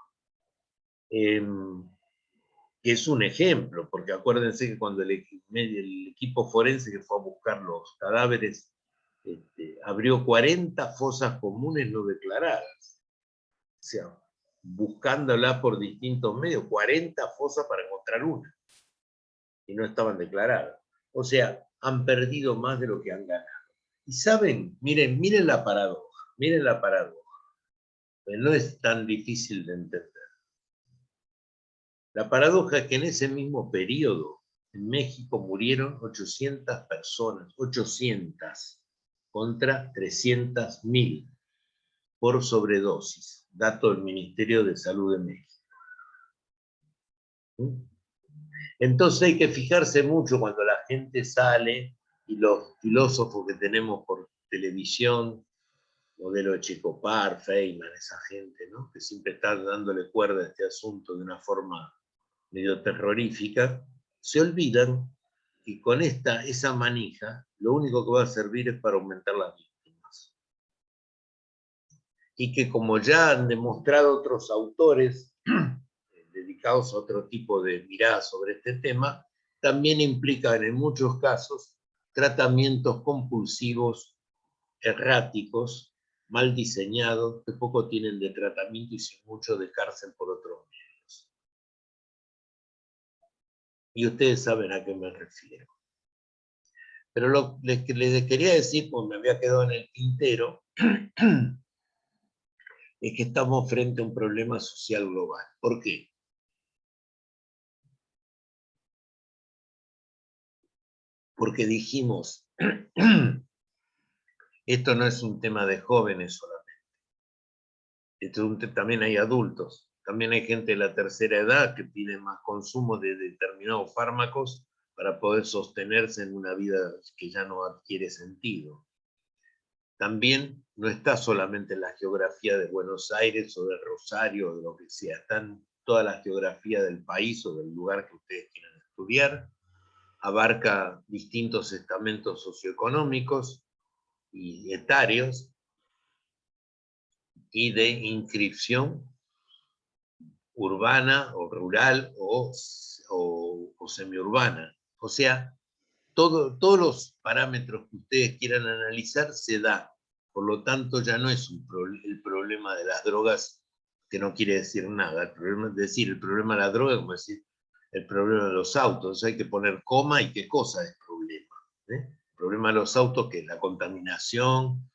Que es un ejemplo, porque acuérdense que cuando el equipo forense que fue a buscar los cadáveres abrió 40 fosas comunes no declaradas, o sea, buscándola por distintos medios, 40 fosas para encontrar una, y no estaban declaradas. O sea, han perdido más de lo que han ganado. Y saben, miren la paradoja, no es tan difícil de entender. La paradoja es que en ese mismo periodo en México murieron 800 personas, 800 contra 300.000 por sobredosis, dato del Ministerio de Salud de México. Entonces hay que fijarse mucho cuando la gente sale y los filósofos que tenemos por televisión, modelo de Checopar, Feynman, esa gente, ¿no? Que siempre están dándole cuerda a este asunto de una forma medio terrorífica, se olvidan que con esa manija, lo único que va a servir es para aumentar las víctimas. Y que como ya han demostrado otros autores dedicados a otro tipo de mirada sobre este tema, también implican en muchos casos tratamientos compulsivos, erráticos, mal diseñados, que poco tienen de tratamiento y sin mucho de cárcel por otros medios. Y ustedes saben a qué me refiero. Pero lo que les quería decir, porque me había quedado en el tintero, es que estamos frente a un problema social global. ¿Por qué? Porque dijimos, esto no es un tema de jóvenes solamente. También hay adultos, también hay gente de la tercera edad que tiene más consumo de determinados fármacos para poder sostenerse en una vida que ya no adquiere sentido. También no está solamente en la geografía de Buenos Aires o de Rosario o de lo que sea, está en toda la geografía del país o del lugar que ustedes quieran estudiar, abarca distintos estamentos socioeconómicos y etarios y de inscripción urbana o rural o semiurbana. O sea, todos los parámetros que ustedes quieran analizar se dan. Por lo tanto, ya no es el problema de las drogas, que no quiere decir nada. El problema, es decir, el problema de la droga, como decir, el problema de los autos. Hay que poner coma y qué cosa es problema. El problema de los autos, que es la contaminación,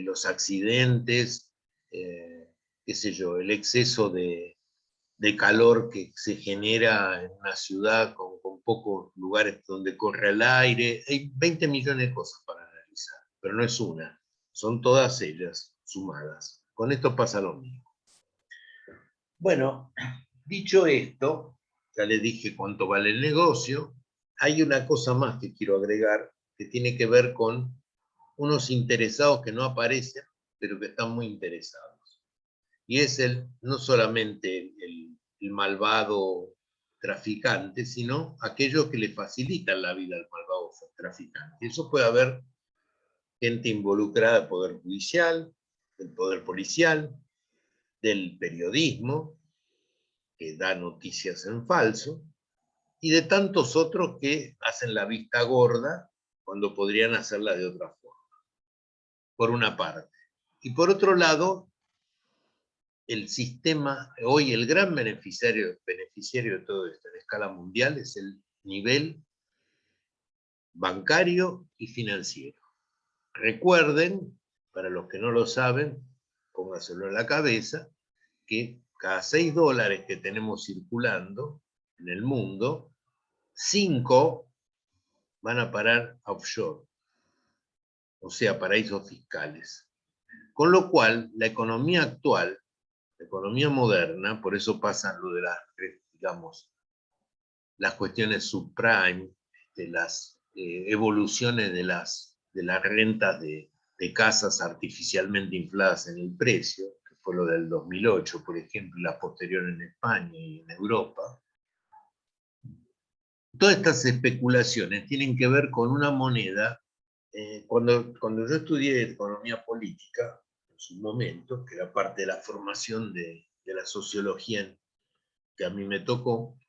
los accidentes, qué sé yo, el exceso de calor que se genera en una ciudad con pocos lugares donde corre el aire. Hay 20 millones de cosas para analizar, pero no es una, son todas ellas sumadas. Con esto pasa lo mismo. Bueno, dicho esto, ya les dije cuánto vale el negocio. Hay una cosa más que quiero agregar, que tiene que ver con unos interesados que no aparecen, pero que están muy interesados. Y es no solamente el malvado traficante, sino aquellos que le facilitan la vida al malvado traficante. Y eso puede haber gente involucrada del Poder Judicial, del Poder Policial, del periodismo, que da noticias en falso, y de tantos otros que hacen la vista gorda cuando podrían hacerla de otra forma, por una parte. Y por otro lado, el sistema, hoy el gran beneficiario de todo esto en escala mundial es el nivel bancario y financiero. Recuerden, para los que no lo saben, póngaselo en la cabeza, que cada 6 dólares que tenemos circulando en el mundo, 5 van a parar offshore, o sea, paraísos fiscales. Con lo cual, la economía actual, la economía moderna, por eso pasan lo de las, digamos, las cuestiones subprime, las evoluciones de las rentas de casas artificialmente infladas en el precio, que fue lo del 2008, por ejemplo, y la posterior en España y en Europa. Todas estas especulaciones tienen que ver con una moneda. Cuando yo estudié economía política, en su momento, que era parte de la formación de la sociología que a mí me tocó,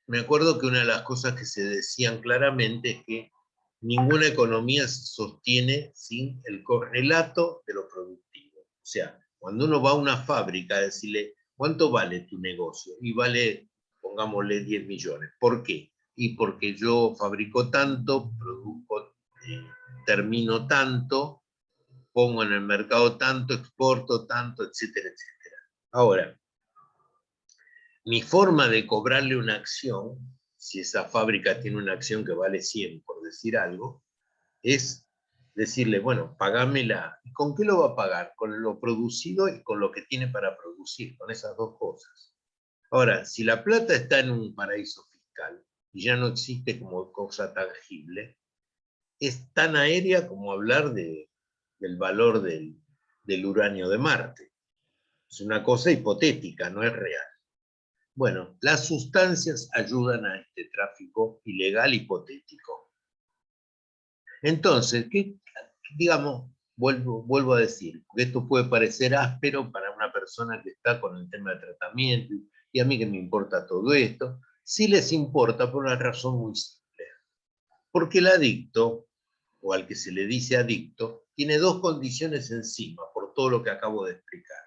me acuerdo que una de las cosas que se decían claramente es que ninguna economía se sostiene sin el correlato de lo productivo. O sea, cuando uno va a una fábrica a decirle, ¿cuánto vale tu negocio? Y vale, pongámosle 10 millones. ¿Por qué? Y porque yo fabrico tanto, produzco, termino tanto, pongo en el mercado tanto, exporto tanto, etcétera, etcétera. Ahora, mi forma de cobrarle una acción, si esa fábrica tiene una acción que vale 100, por decir algo, es decirle, bueno, pagámela. ¿Y con qué lo va a pagar? Con lo producido y con lo que tiene para producir, con esas dos cosas. Ahora, si la plata está en un paraíso fiscal y ya no existe como cosa tangible, es tan aérea como hablar del valor del uranio de Marte. Es una cosa hipotética, no es real. Bueno, las sustancias ayudan a este tráfico ilegal hipotético. Entonces, digamos, vuelvo a decir, porque esto puede parecer áspero para una persona que está con el tema de tratamiento, y a mí que me importa todo esto, sí les importa por una razón muy simple. Porque el adicto, o al que se le dice adicto, tiene dos condiciones encima, por todo lo que acabo de explicar.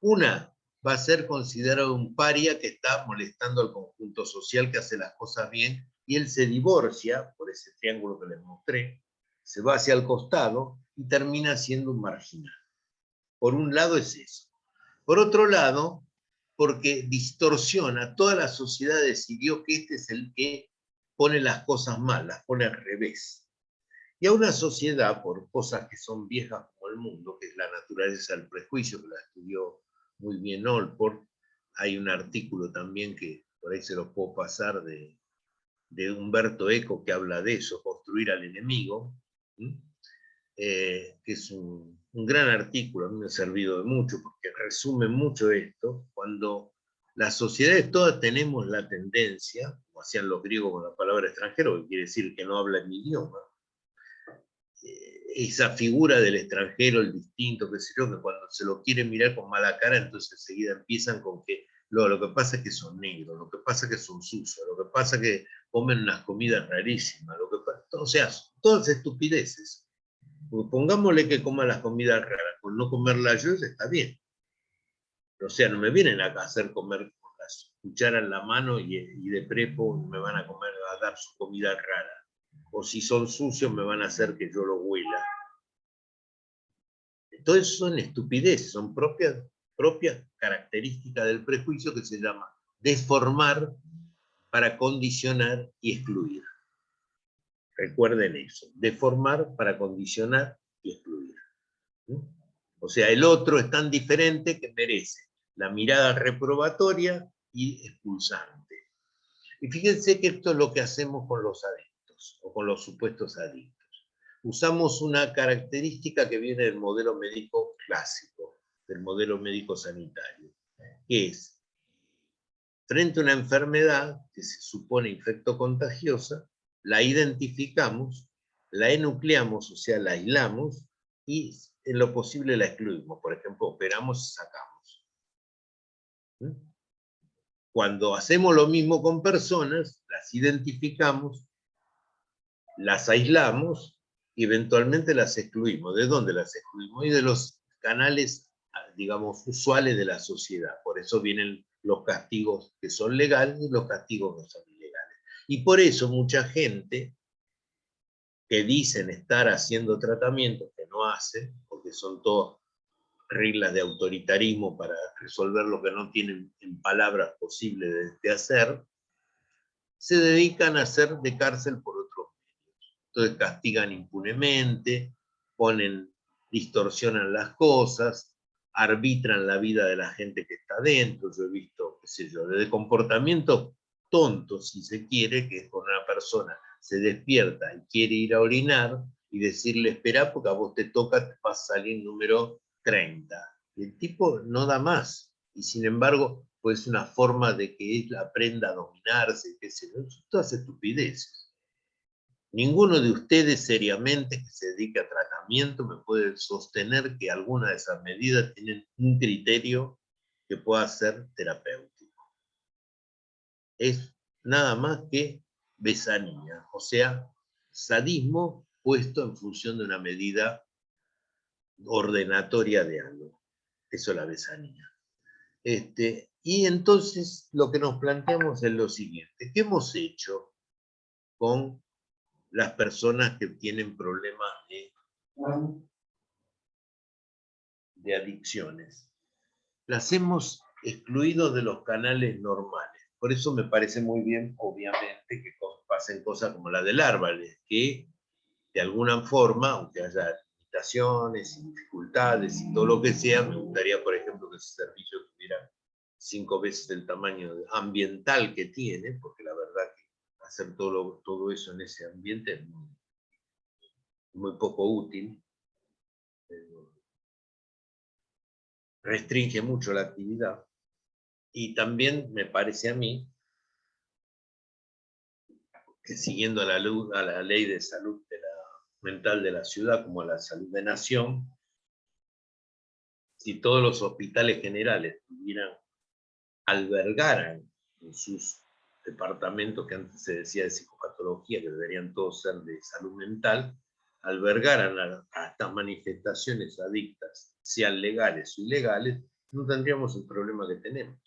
Una, va a ser considerado un paria que está molestando al conjunto social, que hace las cosas bien, y él se divorcia, por ese triángulo que les mostré, se va hacia el costado y termina siendo un marginal. Por un lado es eso. Por otro lado, porque distorsiona, toda la sociedad decidió que este es el que pone las cosas mal, las pone al revés. Y a una sociedad, por cosas que son viejas como el mundo, que es la naturaleza del prejuicio, que la estudió muy bien Allport, hay un artículo también que por ahí se lo puedo pasar de Humberto Eco que habla de eso, construir al enemigo, que es un gran artículo, a mí me ha servido de mucho, porque resume mucho esto, cuando las sociedades todas tenemos la tendencia, como hacían los griegos con la palabra extranjero, que quiere decir que no habla mi idioma, esa figura del extranjero, el distinto, qué sé yo, que cuando se lo quiere mirar con mala cara, entonces enseguida empiezan con que lo que pasa es que son negros, lo que pasa es que son sucios, lo que pasa es que comen unas comidas rarísimas, o sea, todas estupideces. Porque pongámosle que coma las comidas raras, con no comerlas yo está bien. O sea, no me vienen acá a hacer comer con las cucharas en la mano y de prepo me van a comer, a dar su comida rara. O si son sucios me van a hacer que yo lo huela. Entonces son estupideces, son propias características del prejuicio que se llama deformar para condicionar y excluir. Recuerden eso, deformar para condicionar y excluir. O sea, el otro es tan diferente que merece la mirada reprobatoria y expulsante. Y fíjense que esto es lo que hacemos con los adictos, o con los supuestos adictos. Usamos una característica que viene del modelo médico clásico, del modelo médico sanitario, que es, frente a una enfermedad que se supone infectocontagiosa, la identificamos, la enucleamos, o sea, la aislamos, y en lo posible la excluimos. Por ejemplo, operamos y sacamos. Cuando hacemos lo mismo con personas, las identificamos, las aislamos y eventualmente las excluimos. ¿De dónde las excluimos? Y de los canales, digamos, usuales de la sociedad. Por eso vienen los castigos que son legales y los castigos que son ilegales. Y por eso mucha gente que dicen estar haciendo tratamientos que no hacen, porque son todas reglas de autoritarismo para resolver lo que no tienen en palabras posible de hacer, se dedican a hacer de cárcel por otros medios. Entonces castigan impunemente, distorsionan las cosas, arbitran la vida de la gente que está dentro. Yo he visto, qué sé yo, desde comportamientos tontos, si se quiere, que es cuando una persona se despierta y quiere ir a orinar y decirle, espera, porque a vos te toca, te va a salir número 30. Y el tipo no da más. Y sin embargo, pues una forma de que él aprenda a dominarse, qué sé yo, todas estupideces. Ninguno de ustedes seriamente que se dedique a tratamiento me puede sostener que alguna de esas medidas tienen un criterio que pueda ser terapéutico. Es nada más que besanía, o sea, sadismo puesto en función de una medida ordenatoria de algo. Eso es la besanía. Y entonces lo que nos planteamos es lo siguiente: ¿qué hemos hecho con las personas que tienen problemas de adicciones? Las hemos excluido de los canales normales. Por eso me parece muy bien, obviamente, que pasen cosas como la del Árvales, que de alguna forma, aunque haya limitaciones y dificultades y todo lo que sea, me gustaría, por ejemplo, que ese servicio tuviera 5 veces el tamaño ambiental que tiene, porque la verdad que hacer todo eso en ese ambiente es muy poco útil. Restringe mucho la actividad. Y también me parece a mí que siguiendo a la ley de salud mental de la ciudad como a la salud de nación, si todos los hospitales generales albergaran en sus departamentos, que antes se decía de psicopatología, que deberían todos ser de salud mental, albergaran a estas manifestaciones adictas, sean legales o ilegales, no tendríamos el problema que tenemos.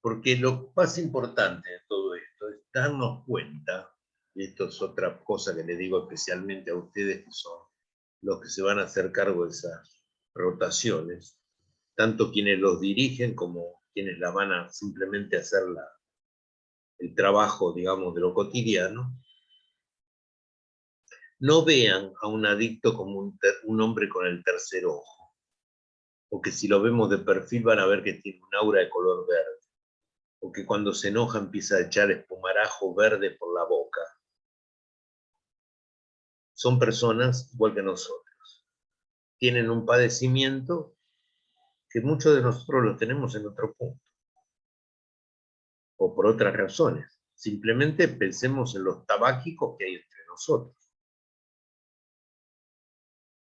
Porque lo más importante de todo esto es darnos cuenta, y esto es otra cosa que le digo especialmente a ustedes que son los que se van a hacer cargo de esas rotaciones, tanto quienes los dirigen como quienes la van a simplemente hacer el trabajo, digamos, de lo cotidiano, no vean a un adicto como un hombre con el tercer ojo, o que si lo vemos de perfil van a ver que tiene un aura de color verde, o que cuando se enoja empieza a echar espumarajo verde por la boca. Son personas igual que nosotros. Tienen un padecimiento que muchos de nosotros lo tenemos en otro punto, o por otras razones. Simplemente pensemos en los tabáquicos que hay entre nosotros.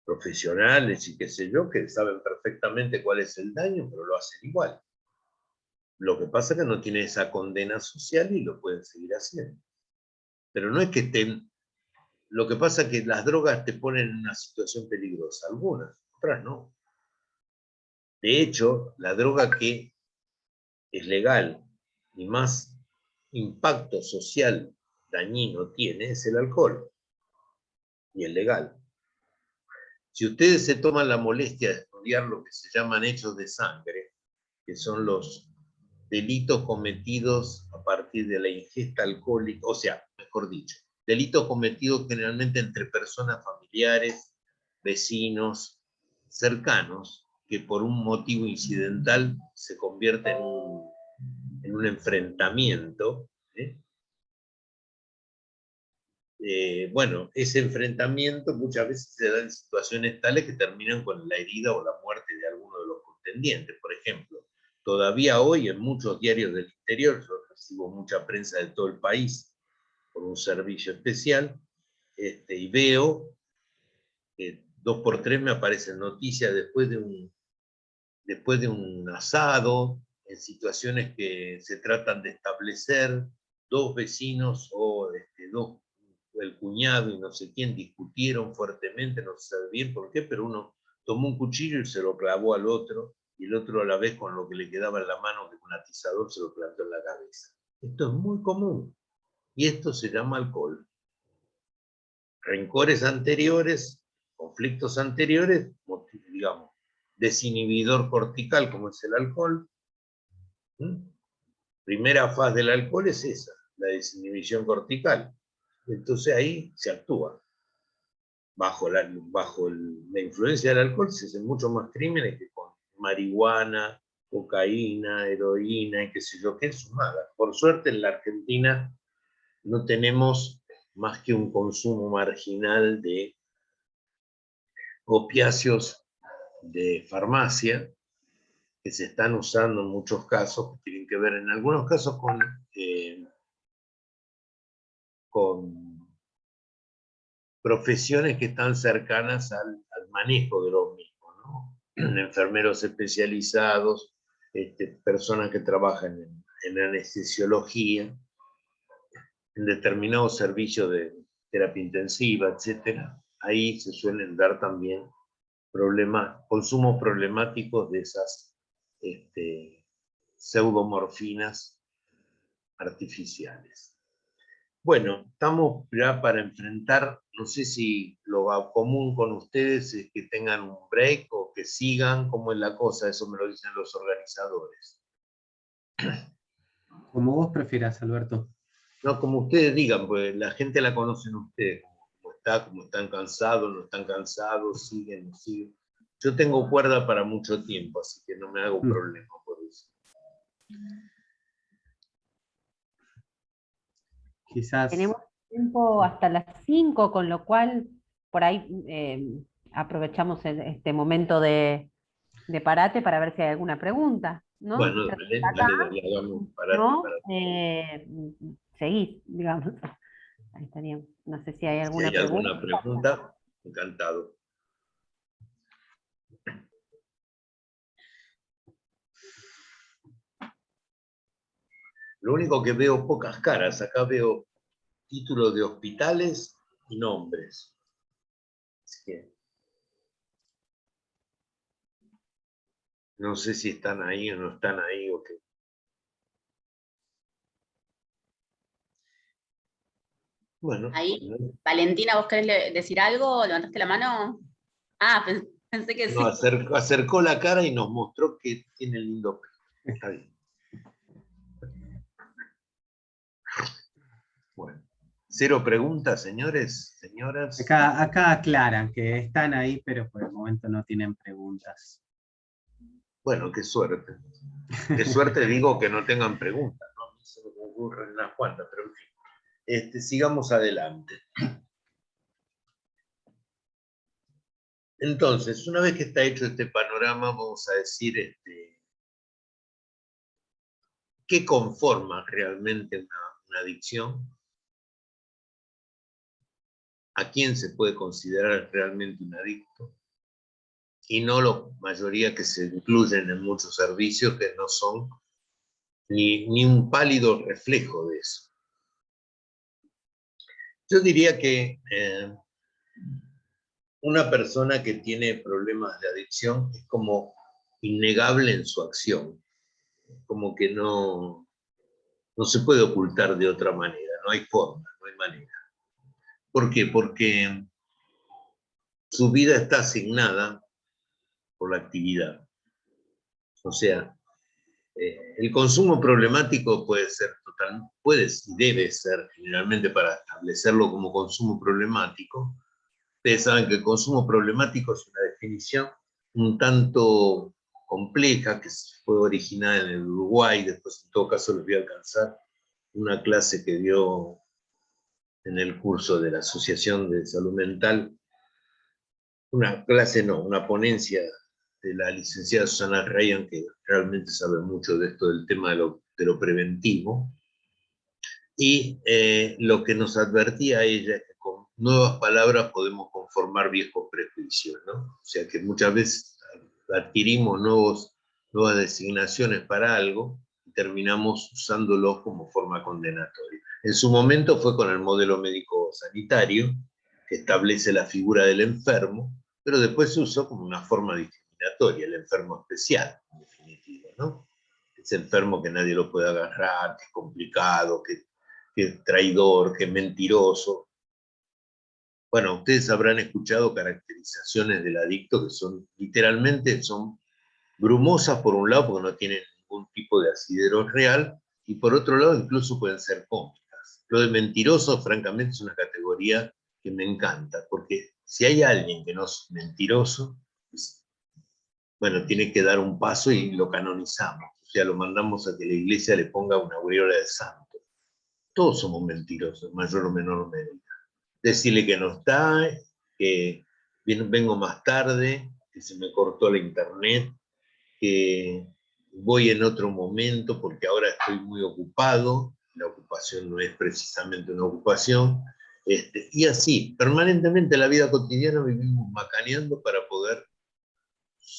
Profesionales y qué sé yo, que saben perfectamente cuál es el daño, pero lo hacen igual. Lo que pasa es que no tiene esa condena social y lo pueden seguir haciendo. Pero no es que estén... Lo que pasa es que las drogas te ponen en una situación peligrosa, algunas, otras no. De hecho, la droga que es legal y más impacto social dañino tiene es el alcohol, y es legal. Si ustedes se toman la molestia de estudiar lo que se llaman hechos de sangre, que son los delitos cometidos a partir de la ingesta alcohólica, o sea, mejor dicho, delitos cometidos generalmente entre personas familiares, vecinos, cercanos, que por un motivo incidental se convierte en un enfrentamiento. Bueno, ese enfrentamiento muchas veces se da en situaciones tales que terminan con la herida o la muerte de alguno de los contendientes. Por ejemplo, todavía hoy en muchos diarios del interior, yo recibo mucha prensa de todo el país por un servicio especial, y veo que 2 por 3 me aparecen noticias después de un asado, en situaciones que se tratan de establecer, 2 vecinos o 2 el cuñado y no sé quién discutieron fuertemente, no se sabe bien por qué, pero uno tomó un cuchillo y se lo clavó al otro, y el otro a la vez con lo que le quedaba en la mano, que con un atizador se lo plantó en la cabeza. Esto es muy común, y esto se llama alcohol. Rencores anteriores, conflictos anteriores, digamos, desinhibidor cortical como es el alcohol. Primera fase del alcohol es esa, la desinhibición cortical. Entonces ahí se actúa. Bajo la influencia del alcohol se hacen muchos más crímenes que con marihuana, cocaína, heroína y qué sé yo qué sumada. Por suerte en la Argentina no tenemos más que un consumo marginal de opiáceos de farmacia que se están usando en muchos casos, que tienen que ver en algunos casos con profesiones que están cercanas al manejo de los mismos, ¿no? Enfermeros especializados, personas que trabajan en anestesiología, en determinados servicios de terapia intensiva, etc. Ahí se suelen dar también consumos problemáticos de esas pseudomorfinas artificiales. Bueno, estamos ya para enfrentar, no sé si lo común con ustedes es que tengan un break o que sigan, cómo es la cosa, eso me lo dicen los organizadores. Como vos prefieras, Alberto. No, como ustedes digan, pues la gente la conocen ustedes, como están cansados, no están cansados, siguen, no siguen. Yo tengo cuerda para mucho tiempo, así que no me hago problema por eso. Quizás. Tenemos tiempo hasta las 5, con lo cual por ahí aprovechamos este momento de parate para ver si hay alguna pregunta, ¿no? Bueno, Acá, dale, hagamos parate. ¿no? Seguís, digamos. Ahí estaríamos. No sé si hay alguna Si hay pregunta. alguna pregunta, encantado. Lo único que veo pocas caras, acá veo títulos de hospitales y nombres. Así que no sé si están ahí o no están ahí o qué. Bueno. Ahí, Valentina, ¿vos querés decir algo? ¿Levantaste la mano? Ah, pensé que sí. No, acercó la cara y nos mostró que tiene lindo pelo. Está bien. Bueno. ¿Cero preguntas, señores, señoras? Acá aclaran que están ahí, pero por el momento no tienen preguntas. Bueno, qué suerte. Qué suerte digo que no tengan preguntas, ¿no? A mí se me ocurren unas cuantas, pero en fin. Sigamos adelante. Entonces, una vez que está hecho este panorama, vamos a decir qué conforma realmente una adicción, a quién se puede considerar realmente un adicto, y no la mayoría que se incluyen en muchos servicios que no son ni un pálido reflejo de eso. Yo diría que una persona que tiene problemas de adicción es como innegable en su acción, como que no se puede ocultar de otra manera, no hay forma, no hay manera. ¿Por qué? Porque su vida está asignada por la actividad. O sea, el consumo problemático puede y debe ser, generalmente para establecerlo como consumo problemático. Ustedes saben que el consumo problemático es una definición un tanto compleja que fue originada en el Uruguay, después en todo caso les voy a alcanzar una clase que dio en el curso de la Asociación de Salud Mental, una ponencia de la licenciada Susana Ryan, que realmente sabe mucho de esto del tema de lo preventivo, y lo que nos advertía ella es que con nuevas palabras podemos conformar viejos prejuicios, ¿no? O sea que muchas veces adquirimos nuevas designaciones para algo, terminamos usándolos como forma condenatoria. En su momento fue con el modelo médico sanitario, que establece la figura del enfermo, pero después se usó como una forma discriminatoria, el enfermo especial, en definitiva, ¿no? Ese enfermo que nadie lo puede agarrar, que es complicado, que es traidor, que es mentiroso. Bueno, ustedes habrán escuchado caracterizaciones del adicto que son, literalmente, son brumosas por un lado, porque no tienen ningún tipo de asidero real, y por otro lado incluso pueden ser cómicas. Lo de mentiroso, francamente, es una categoría que me encanta, porque si hay alguien que no es mentiroso, pues, bueno, tiene que dar un paso y lo canonizamos, o sea, lo mandamos a que la iglesia le ponga una aureola de santo. Todos somos mentirosos, en mayor o menor medida. Decirle que no está, que vengo más tarde, que se me cortó la internet, que voy en otro momento porque ahora estoy muy ocupado, la ocupación no es precisamente una ocupación, y así, permanentemente en la vida cotidiana vivimos macaneando para poder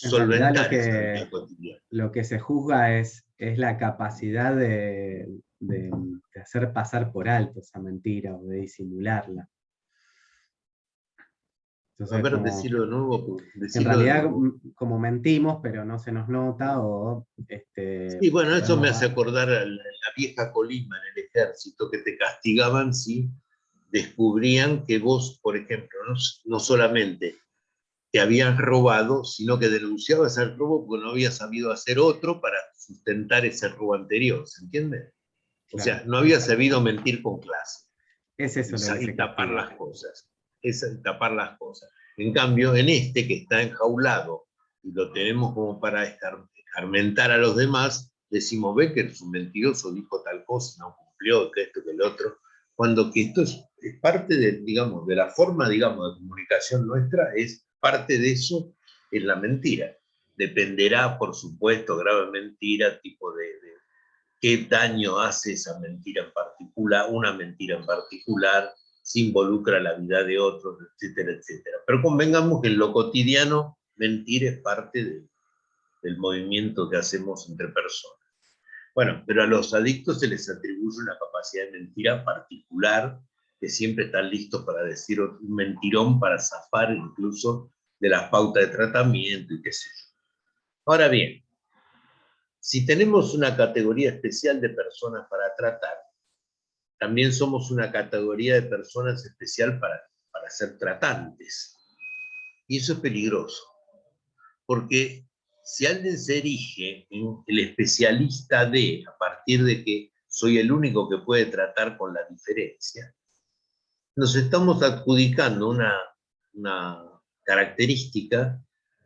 En realidad solventar esa vida cotidiana. lo que se juzga es la capacidad de hacer pasar por alto esa mentira o de disimularla. A Entonces, ver, como, decirlo de nuevo. en Decirlo de realidad, nuevo. como mentimos, pero no se nos nota, o Sí, bueno, eso me podemos hace acordar a la vieja Colima en el ejército, que te castigaban si descubrían que vos, por ejemplo, no solamente te habían robado, sino que denunciabas el robo porque no habías sabido hacer otro para sustentar ese robo anterior, ¿se entiende? O claro, sea, no había sabido mentir con clase es eso lo que se y tapar castiga. las cosas. Es tapar las cosas. En cambio, en este que está enjaulado y lo tenemos como para escarmentar a los demás, decimos, ve que es un mentiroso, dijo tal cosa, no cumplió, que esto, que el otro, cuando que esto es parte de, digamos, de la forma, digamos, de comunicación nuestra, es parte de eso, es la mentira. Dependerá, por supuesto, grave mentira, tipo de qué daño hace esa mentira en particular, una mentira en particular, si involucra la vida de otros, etcétera, etcétera. Pero convengamos que en lo cotidiano, mentir es parte del movimiento que hacemos entre personas. Bueno, pero a los adictos se les atribuye una capacidad de mentira particular, que siempre están listos para decir un mentirón para zafar incluso de las pautas de tratamiento y qué sé yo. Ahora bien, si tenemos una categoría especial de personas para tratar, también somos una categoría de personas especial para ser tratantes. Y eso es peligroso, porque si alguien se erige en el especialista de, a partir de que soy el único que puede tratar con la diferencia, nos estamos adjudicando una característica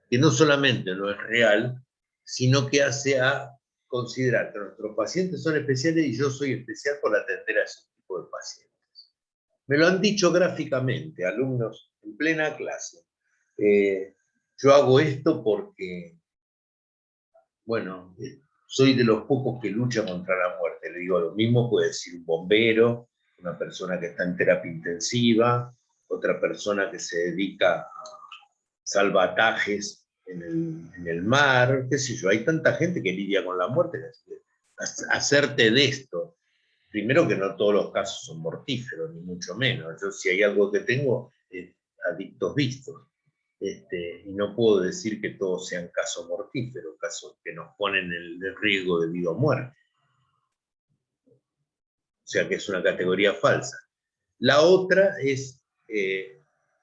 que no solamente no es real, sino que hace a considerar que nuestros pacientes son especiales y yo soy especial por atender a ese tipo de pacientes. Me lo han dicho gráficamente, alumnos en plena clase. Yo hago esto porque, bueno, soy de los pocos que lucha contra la muerte. Le digo, lo mismo puede decir un bombero, una persona que está en terapia intensiva, otra persona que se dedica a salvatajes en el mar, qué sé yo. Hay tanta gente que lidia con la muerte. Hacerte de esto, primero que no todos los casos son mortíferos, ni mucho menos. Yo si hay algo que tengo, adictos vistos. Y no puedo decir que todos sean casos mortíferos, casos que nos ponen en el riesgo de vida o muerte. O sea que es una categoría falsa. La otra es,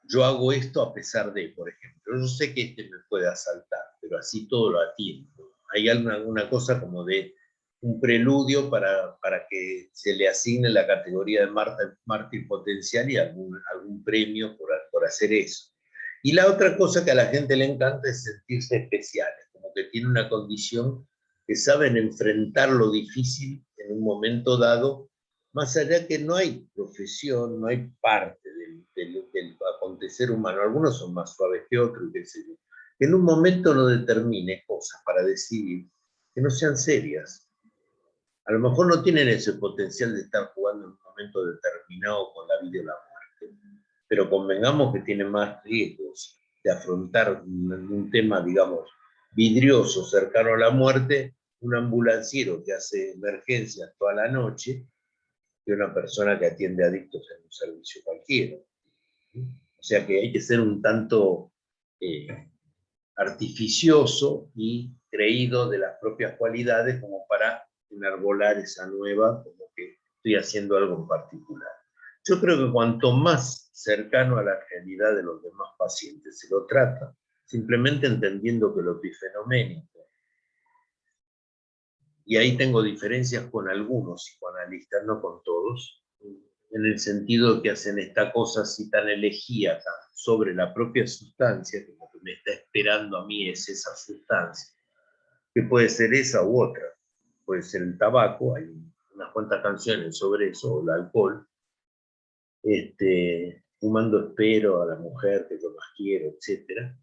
yo hago esto a pesar de, por ejemplo, yo sé que este me puede asaltar, pero así todo lo atiendo. Hay alguna cosa como de un preludio para que se le asigne la categoría de mártir potencial y algún premio por hacer eso. Y la otra cosa que a la gente le encanta es sentirse especiales, como que tiene una condición que saben enfrentar lo difícil en un momento dado, más allá que no hay profesión, no hay parte del acontecer humano. Algunos son más suaves que otros, qué sé yo. Que en un momento no determine cosas para decidir que no sean serias. A lo mejor no tienen ese potencial de estar jugando en un momento determinado con la vida o la muerte, pero convengamos que tienen más riesgos de afrontar un tema, digamos, vidrioso, cercano a la muerte, un ambulanciero que hace emergencias toda la noche que una persona que atiende adictos en un servicio cualquiera. O sea que hay que ser un tanto artificioso y creído de las propias cualidades como para enarbolar esa nueva, como que estoy haciendo algo en particular. Yo creo que cuanto más cercano a la realidad de los demás pacientes se lo trata, simplemente entendiendo que lo epifenoménico, y ahí tengo diferencias con algunos psicoanalistas, no con todos, en el sentido de que hacen esta cosa así tan elegíaca sobre la propia sustancia, que lo que me está esperando a mí es esa sustancia, que puede ser esa u otra, puede ser el tabaco, hay unas cuantas canciones sobre eso, o el alcohol, fumando espero a la mujer que yo más quiero, etcétera,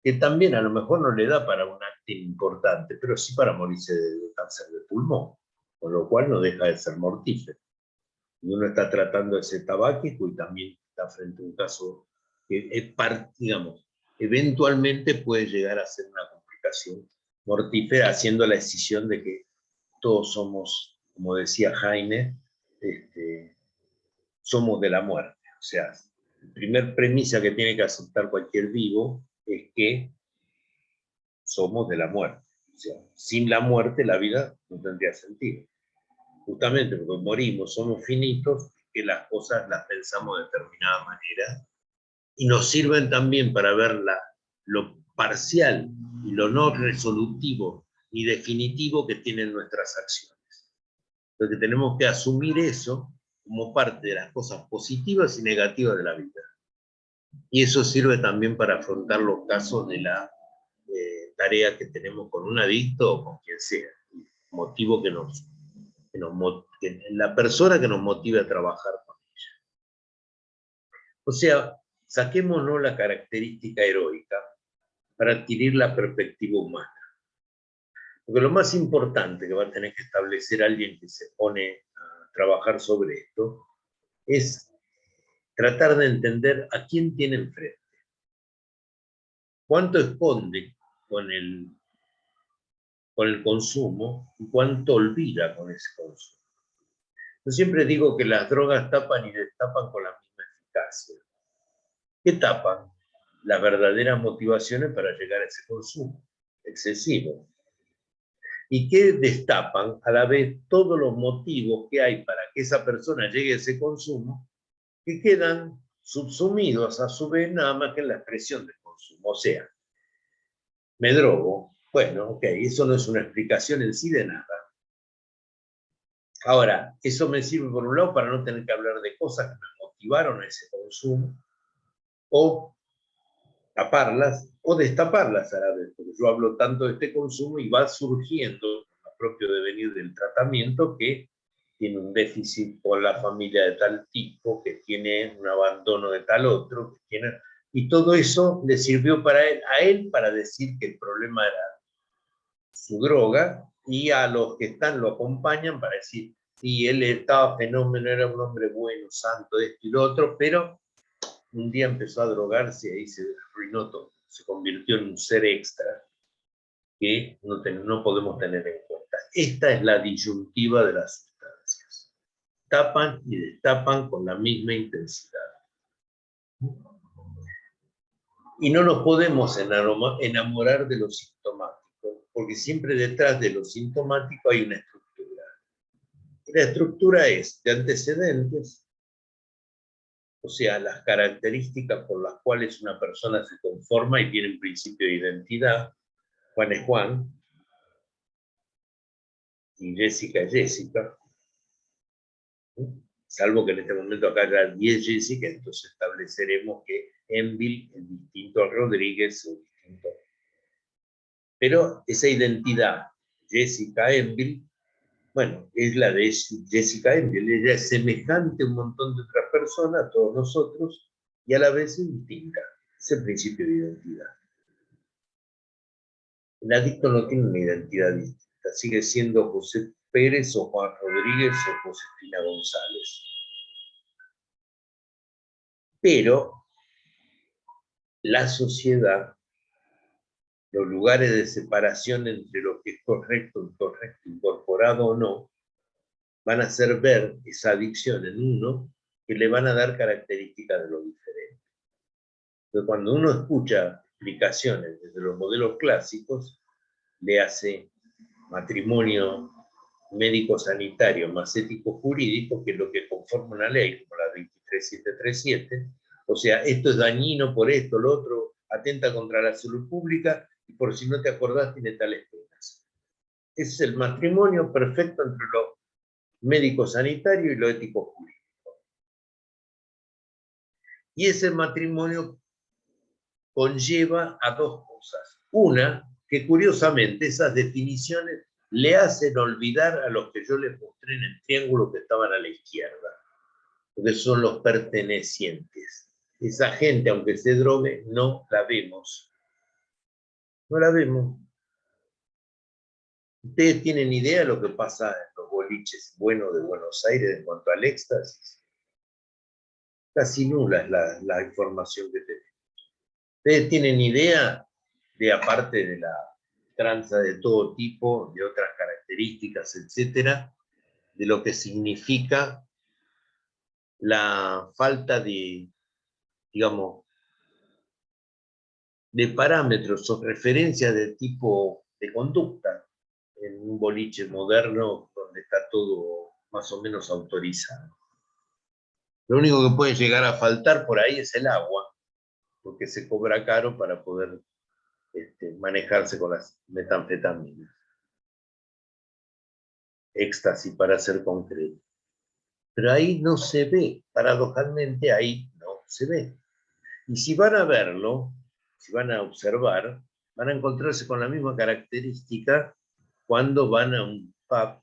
que también a lo mejor no le da para un acto importante, pero sí para morirse de cáncer de pulmón, con lo cual no deja de ser mortífero. Y uno está tratando ese tabáquico y también está frente a un caso que es digamos, eventualmente puede llegar a ser una complicación mortífera, haciendo la decisión de que todos somos, como decía Heine, somos de la muerte. O sea, la primera premisa que tiene que aceptar cualquier vivo es que somos de la muerte. O sea, sin la muerte la vida no tendría sentido. Justamente porque morimos, somos finitos, que las cosas las pensamos de determinada manera y nos sirven también para ver lo parcial y lo no resolutivo ni definitivo que tienen nuestras acciones. Entonces tenemos que asumir eso como parte de las cosas positivas y negativas de la vida. Y eso sirve también para afrontar los casos de la tarea que tenemos con un adicto o con quien sea, el motivo la persona que nos motive a trabajar con ella. O sea, saquémonos la característica heroica para adquirir la perspectiva humana. Porque lo más importante que va a tener que establecer alguien que se pone a trabajar sobre esto es tratar de entender a quién tiene enfrente. Cuánto esconde con el consumo y cuánto olvida con ese consumo. Yo siempre digo que las drogas tapan y destapan con la misma eficacia. ¿Qué tapan? Las verdaderas motivaciones para llegar a ese consumo excesivo. Y que destapan a la vez todos los motivos que hay para que esa persona llegue a ese consumo, que quedan subsumidos a su vez nada más que en la expresión del consumo. O sea, me drogo, bueno, ok, eso no es una explicación en sí de nada. Ahora, eso me sirve por un lado para no tener que hablar de cosas que me motivaron a ese consumo, o taparlas, o destaparlas a la vez, porque yo hablo tanto de este consumo y va surgiendo el propio devenir del tratamiento que tiene un déficit con la familia de tal tipo, que tiene un abandono de tal otro, y todo eso le sirvió a él para decir que el problema era su droga, y a los que están lo acompañan para decir, sí, él estaba fenómeno, era un hombre bueno, santo, esto y lo otro, pero un día empezó a drogarse y ahí se arruinó todo, se convirtió en un ser extra que no podemos tener en cuenta. Esta es la disyuntiva de las sustancias. Tapan y destapan con la misma intensidad. Y no nos podemos enamorar de lo sintomático, porque siempre detrás de lo sintomático hay una estructura. Y la estructura es de antecedentes, o sea, las características por las cuales una persona se conforma y tiene un principio de identidad. Juan es Juan, y Jessica es Jessica, salvo que en este momento acá haya 10 Jessica, entonces estableceremos que Enville es distinto a Rodríguez o distinto. Pero esa identidad, Jessica Enville, bueno, es la de Jessica Enville, ella es semejante a un montón de otras personas, a todos nosotros, y a la vez es distinta. Es el principio de identidad. El adicto no tiene una identidad distinta, sigue siendo José Pérez o Juan Rodríguez o Josefina González. Pero la sociedad los lugares de separación entre lo que es correcto, incorrecto, incorporado o no, van a hacer ver esa adicción en uno que le van a dar características de lo diferente. Pero cuando uno escucha explicaciones desde los modelos clásicos, le hace matrimonio médico-sanitario más ético-jurídico, que es lo que conforma una ley, como la 23737, o sea, esto es dañino por esto, lo otro, atenta contra la salud pública, y por si no te acordás tiene tales penas. Ese es el matrimonio perfecto entre lo médico-sanitario y lo ético-jurídico. Y ese matrimonio conlleva a dos cosas. Una, que curiosamente esas definiciones le hacen olvidar a los que yo les mostré en el triángulo que estaban a la izquierda, porque son los pertenecientes. Esa gente, aunque se drogue, no la vemos. No la vemos. ¿Ustedes tienen idea de lo que pasa en los boliches buenos de Buenos Aires en cuanto al éxtasis? Casi nula es la información que tenemos. ¿Ustedes tienen idea de, aparte de la tranza de todo tipo, de otras características, etcétera, de lo que significa la falta de, digamos, de parámetros o referencias de tipo de conducta en un boliche moderno donde está todo más o menos autorizado? Lo único que puede llegar a faltar por ahí es el agua, porque se cobra caro para poder manejarse con las metanfetaminas. Éxtasis, para ser concreto. Pero ahí no se ve, paradojalmente ahí no se ve. Y si van a verlo, si van a observar, van a encontrarse con la misma característica cuando van a un pub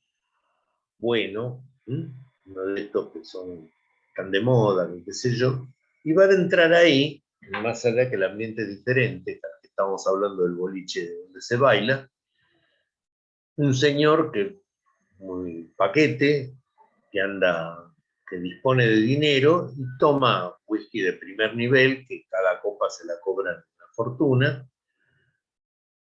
bueno, uno de estos que son tan de moda, qué sé yo, y van a entrar ahí, más allá que el ambiente es diferente, estamos hablando del boliche donde se baila, un señor que muy paquete, que anda, que dispone de dinero y toma whisky de primer nivel, que cada copa se la cobran una fortuna.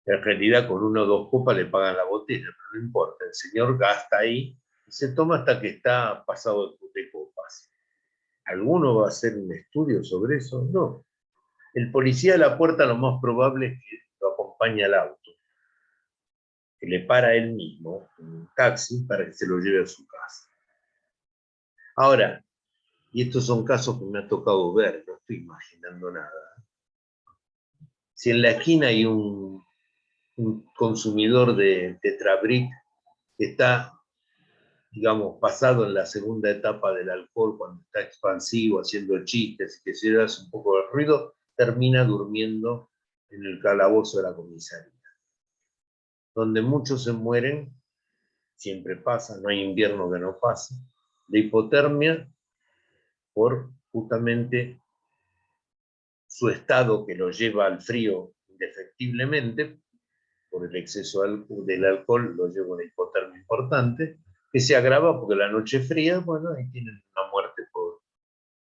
En realidad con una o dos copas le pagan la botella, pero no importa, el señor gasta ahí y se toma hasta que está pasado de copas. ¿Alguno va a hacer un estudio sobre eso? No. El policía de la puerta lo más probable es que lo acompañe al auto, que le para él mismo en un taxi para que se lo lleve a su casa. Ahora, y estos son casos que me ha tocado ver, no estoy imaginando nada. Si en la esquina hay un consumidor de Tetrabric que está, digamos, pasado en la segunda etapa del alcohol, cuando está expansivo, haciendo chistes, y que se le hace un poco de ruido, termina durmiendo en el calabozo de la comisaría. Donde muchos se mueren, siempre pasa, no hay invierno que no pase, de hipotermia por justamente su estado que lo lleva al frío indefectiblemente, por el exceso del alcohol lo lleva a una hipotermia importante, que se agrava porque la noche fría, bueno, ahí tienen una muerte por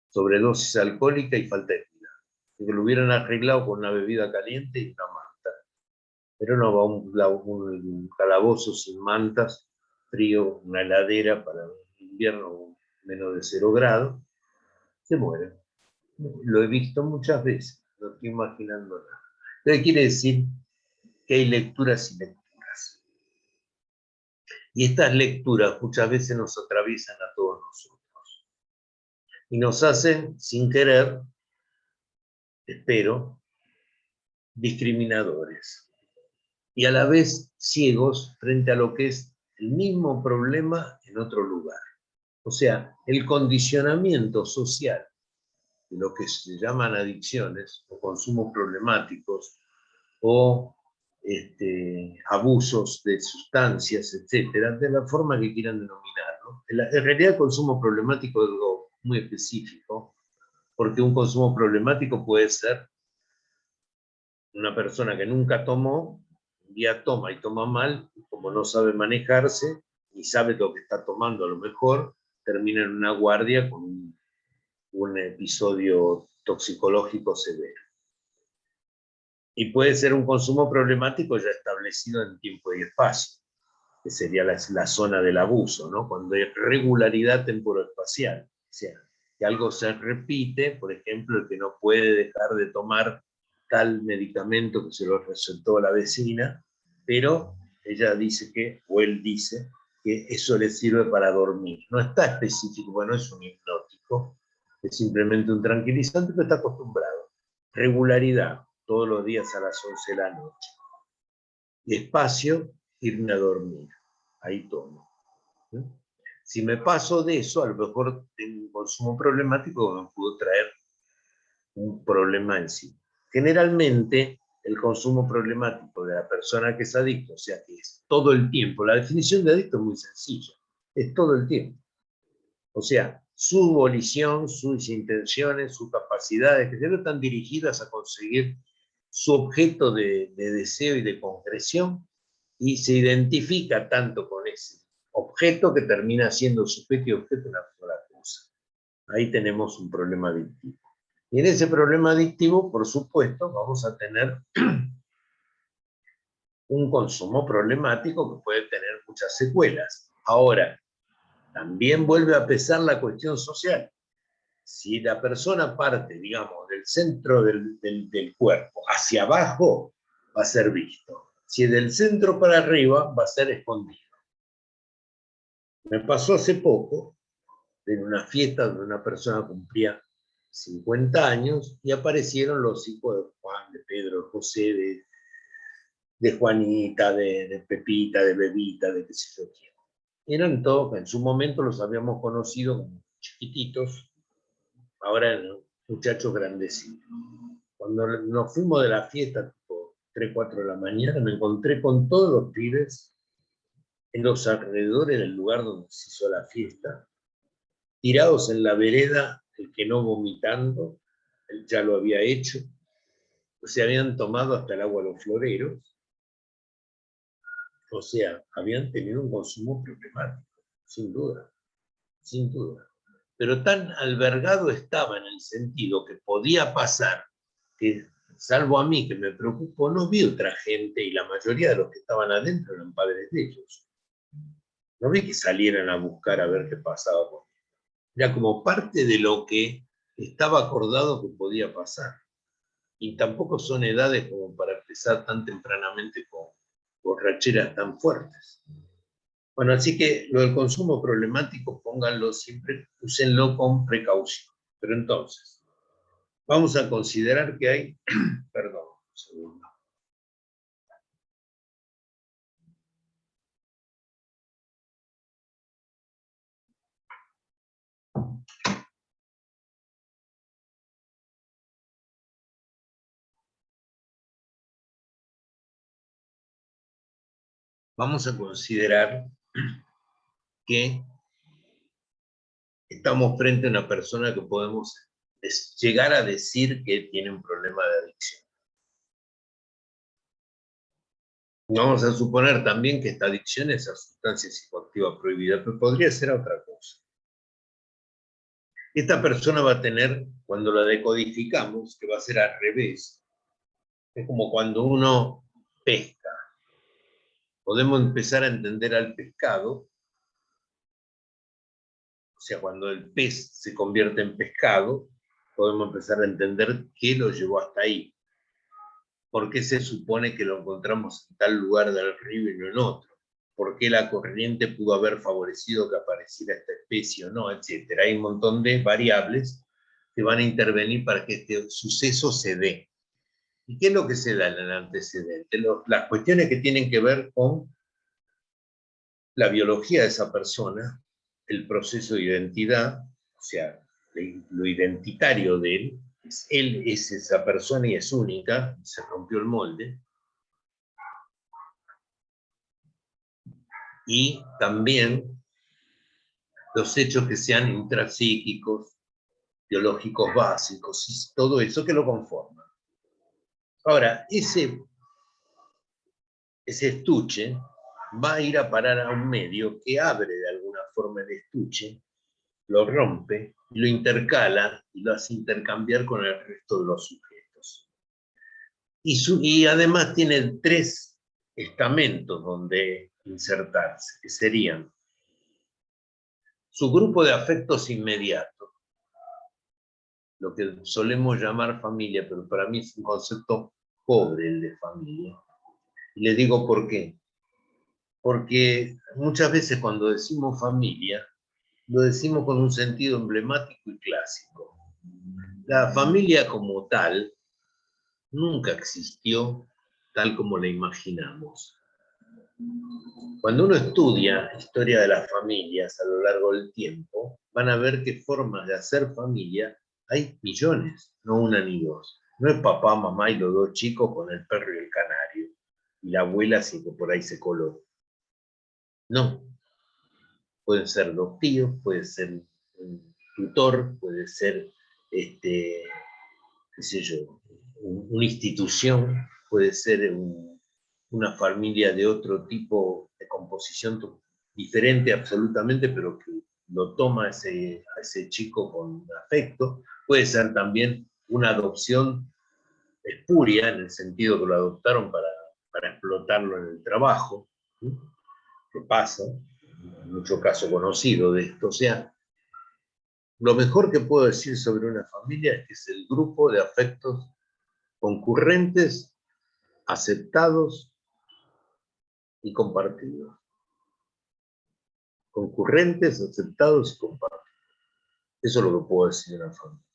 sobredosis alcohólica y falta de cuidado. Que lo hubieran arreglado con una bebida caliente y una manta. Pero no va un calabozo sin mantas, frío, una heladera para un invierno menos de 0 grados, se mueren. Lo he visto muchas veces, no estoy imaginando nada. Entonces quiere decir que hay lecturas y lecturas. Y estas lecturas muchas veces nos atraviesan a todos nosotros. Y nos hacen, sin querer, espero, discriminadores. Y a la vez ciegos frente a lo que es el mismo problema en otro lugar. O sea, el condicionamiento social de lo que se llaman adicciones o consumos problemáticos o abusos de sustancias, etcétera, de la forma que quieran denominarlo. En realidad el consumo problemático es algo muy específico, porque un consumo problemático puede ser una persona que nunca tomó, un día toma y toma mal, y como no sabe manejarse, ni sabe lo que está tomando a lo mejor, termina en una guardia con un episodio toxicológico severo. Y puede ser un consumo problemático ya establecido en tiempo y espacio, que sería la zona del abuso, ¿no? Cuando hay regularidad temporoespacial. O sea, que algo se repite, por ejemplo, el que no puede dejar de tomar tal medicamento que se lo recetó la vecina, pero ella dice que, o él dice, que eso le sirve para dormir. No está específico, bueno, es un hipnótico, es simplemente un tranquilizante, pero está acostumbrado. Regularidad, todos los días a las 11 de la noche. Y espacio, irme a dormir. Ahí tomo. Si me paso de eso, a lo mejor tengo un consumo problemático que me pudo traer un problema en sí. Generalmente, el consumo problemático de la persona que es adicto, o sea, que es todo el tiempo, la definición de adicto es muy sencilla, es todo el tiempo. O sea, su volición, sus intenciones, sus capacidades, que siempre están dirigidas a conseguir su objeto de deseo y de concreción, y se identifica tanto con ese objeto que termina siendo sujeto y objeto de una sola cosa. Ahí tenemos un problema adictivo. Y en ese problema adictivo, por supuesto, vamos a tener un consumo problemático que puede tener muchas secuelas. Ahora, también vuelve a pesar la cuestión social. Si la persona parte, digamos, del centro del cuerpo hacia abajo, va a ser visto. Si del centro para arriba, va a ser escondido. Me pasó hace poco, en una fiesta donde una persona cumplía 50 años y aparecieron los hijos de Juan, de Pedro, de José, de Juanita, de Pepita, de Bebita, de qué sé yo quién. Eran todos, en su momento los habíamos conocido como chiquititos, ahora eran muchachos grandecitos. Cuando nos fuimos de la fiesta, tipo 3, 4 de la mañana, me encontré con todos los pibes en los alrededores del lugar donde se hizo la fiesta, tirados en la vereda, el que no vomitando, él ya lo había hecho, se habían tomado hasta el agua los floreros, o sea, habían tenido un consumo problemático, sin duda, sin duda. Pero tan albergado estaba en el sentido que podía pasar, que salvo a mí que me preocupo, no vi otra gente y la mayoría de los que estaban adentro eran padres de ellos. No vi que salieran a buscar a ver qué pasaba con ellos. Era como parte de lo que estaba acordado que podía pasar. Y tampoco son edades como para empezar tan tempranamente con borracheras tan fuertes. Bueno, así que lo del consumo problemático, pónganlo siempre, úsenlo con precaución. Pero entonces, vamos a considerar que hay, perdón, un segundo. Vamos a considerar que estamos frente a una persona que podemos llegar a decir que tiene un problema de adicción. Vamos a suponer también que esta adicción es a sustancia psicoactiva prohibida, pero podría ser a otra cosa. Esta persona va a tener, cuando la decodificamos, que va a ser al revés, es como cuando uno pesca. Podemos empezar a entender al pescado, o sea, cuando el pez se convierte en pescado, podemos empezar a entender qué lo llevó hasta ahí. ¿Por qué se supone que lo encontramos en tal lugar del río y no en otro? ¿Por qué la corriente pudo haber favorecido que apareciera esta especie o no? Etcétera. Hay un montón de variables que van a intervenir para que este suceso se dé. ¿Y qué es lo que se da en el antecedente? Las cuestiones que tienen que ver con la biología de esa persona, el proceso de identidad, o sea, lo identitario de él es esa persona y es única, se rompió el molde, y también los hechos que sean intrapsíquicos, biológicos básicos, y todo eso que lo conforma. Ahora, ese estuche va a ir a parar a un medio que abre de alguna forma el estuche, lo rompe, lo intercala y lo hace intercambiar con el resto de los sujetos. Y además tiene 3 estamentos donde insertarse, que serían su grupo de afectos inmediatos, lo que solemos llamar familia, pero para mí es un concepto pobre el de familia. Y les digo por qué. Porque muchas veces cuando decimos familia, lo decimos con un sentido emblemático y clásico. La familia como tal nunca existió tal como la imaginamos. Cuando uno estudia historia de las familias a lo largo del tiempo, van a ver que formas de hacer familia hay millones, no una ni dos. No es papá, mamá y los 2 chicos con el perro y el canario, y la abuela si por ahí se coló. No, pueden ser 2 tíos, puede ser un tutor, puede ser, qué sé yo, una institución, puede ser una familia de otro tipo de composición diferente absolutamente, pero que lo toma a ese chico con afecto. Puede ser también una adopción espuria, en el sentido que lo adoptaron para explotarlo en el trabajo, ¿sí? Que pasa, en mucho caso conocido de esto. O sea, lo mejor que puedo decir sobre una familia es que es el grupo de afectos concurrentes, aceptados y compartidos. Concurrentes, aceptados y compartidos. Eso es lo que puedo decir de una familia.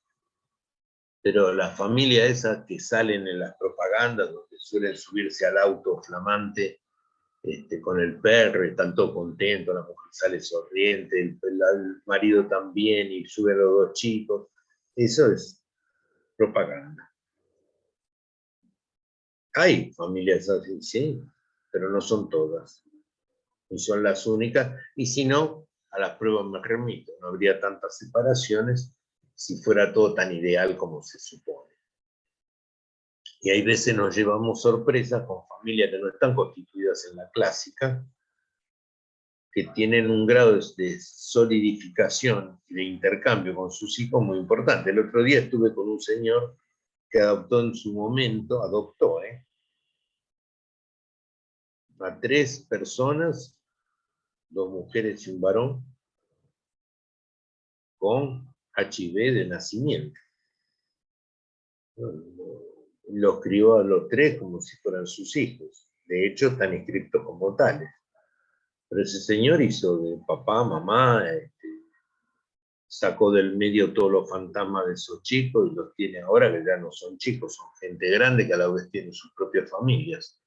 Pero la familia esa que salen en las propagandas, donde suelen subirse al auto flamante con el perro y están todos contentos, la mujer sale sonriente, el marido también, y suben los 2 chicos, eso es propaganda. Hay familias así, sí, pero no son todas. Y son las únicas, y si no, a las pruebas me remito, no habría tantas separaciones si fuera todo tan ideal como se supone. Y hay veces nos llevamos sorpresas con familias que no están constituidas en la clásica, que tienen un grado de solidificación y de intercambio con sus hijos muy importante. El otro día estuve con un señor que adoptó en su momento, a 3 personas, 2 mujeres y un varón, con HIV de nacimiento. Los crió a los 3 como si fueran sus hijos. De hecho, están inscritos como tales. Pero ese señor hizo de papá, mamá, sacó del medio todos los fantasmas de esos chicos y los tiene ahora, que ya no son chicos, son gente grande que a la vez tiene sus propias familias.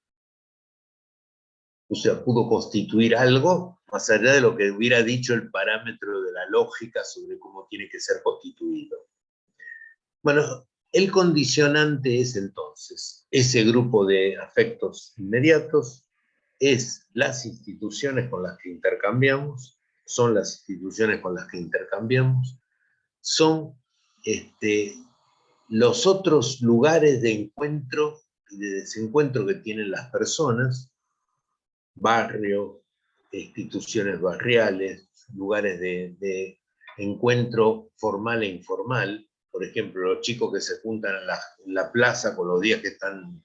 O sea, pudo constituir algo más allá de lo que hubiera dicho el parámetro de la lógica sobre cómo tiene que ser constituido. Bueno, el condicionante es entonces ese grupo de afectos inmediatos, es las instituciones con las que intercambiamos, son las instituciones con las que intercambiamos, son los otros lugares de encuentro y de desencuentro que tienen las personas, barrio, instituciones barriales, lugares de encuentro formal e informal. Por ejemplo, los chicos que se juntan en la plaza con los días que están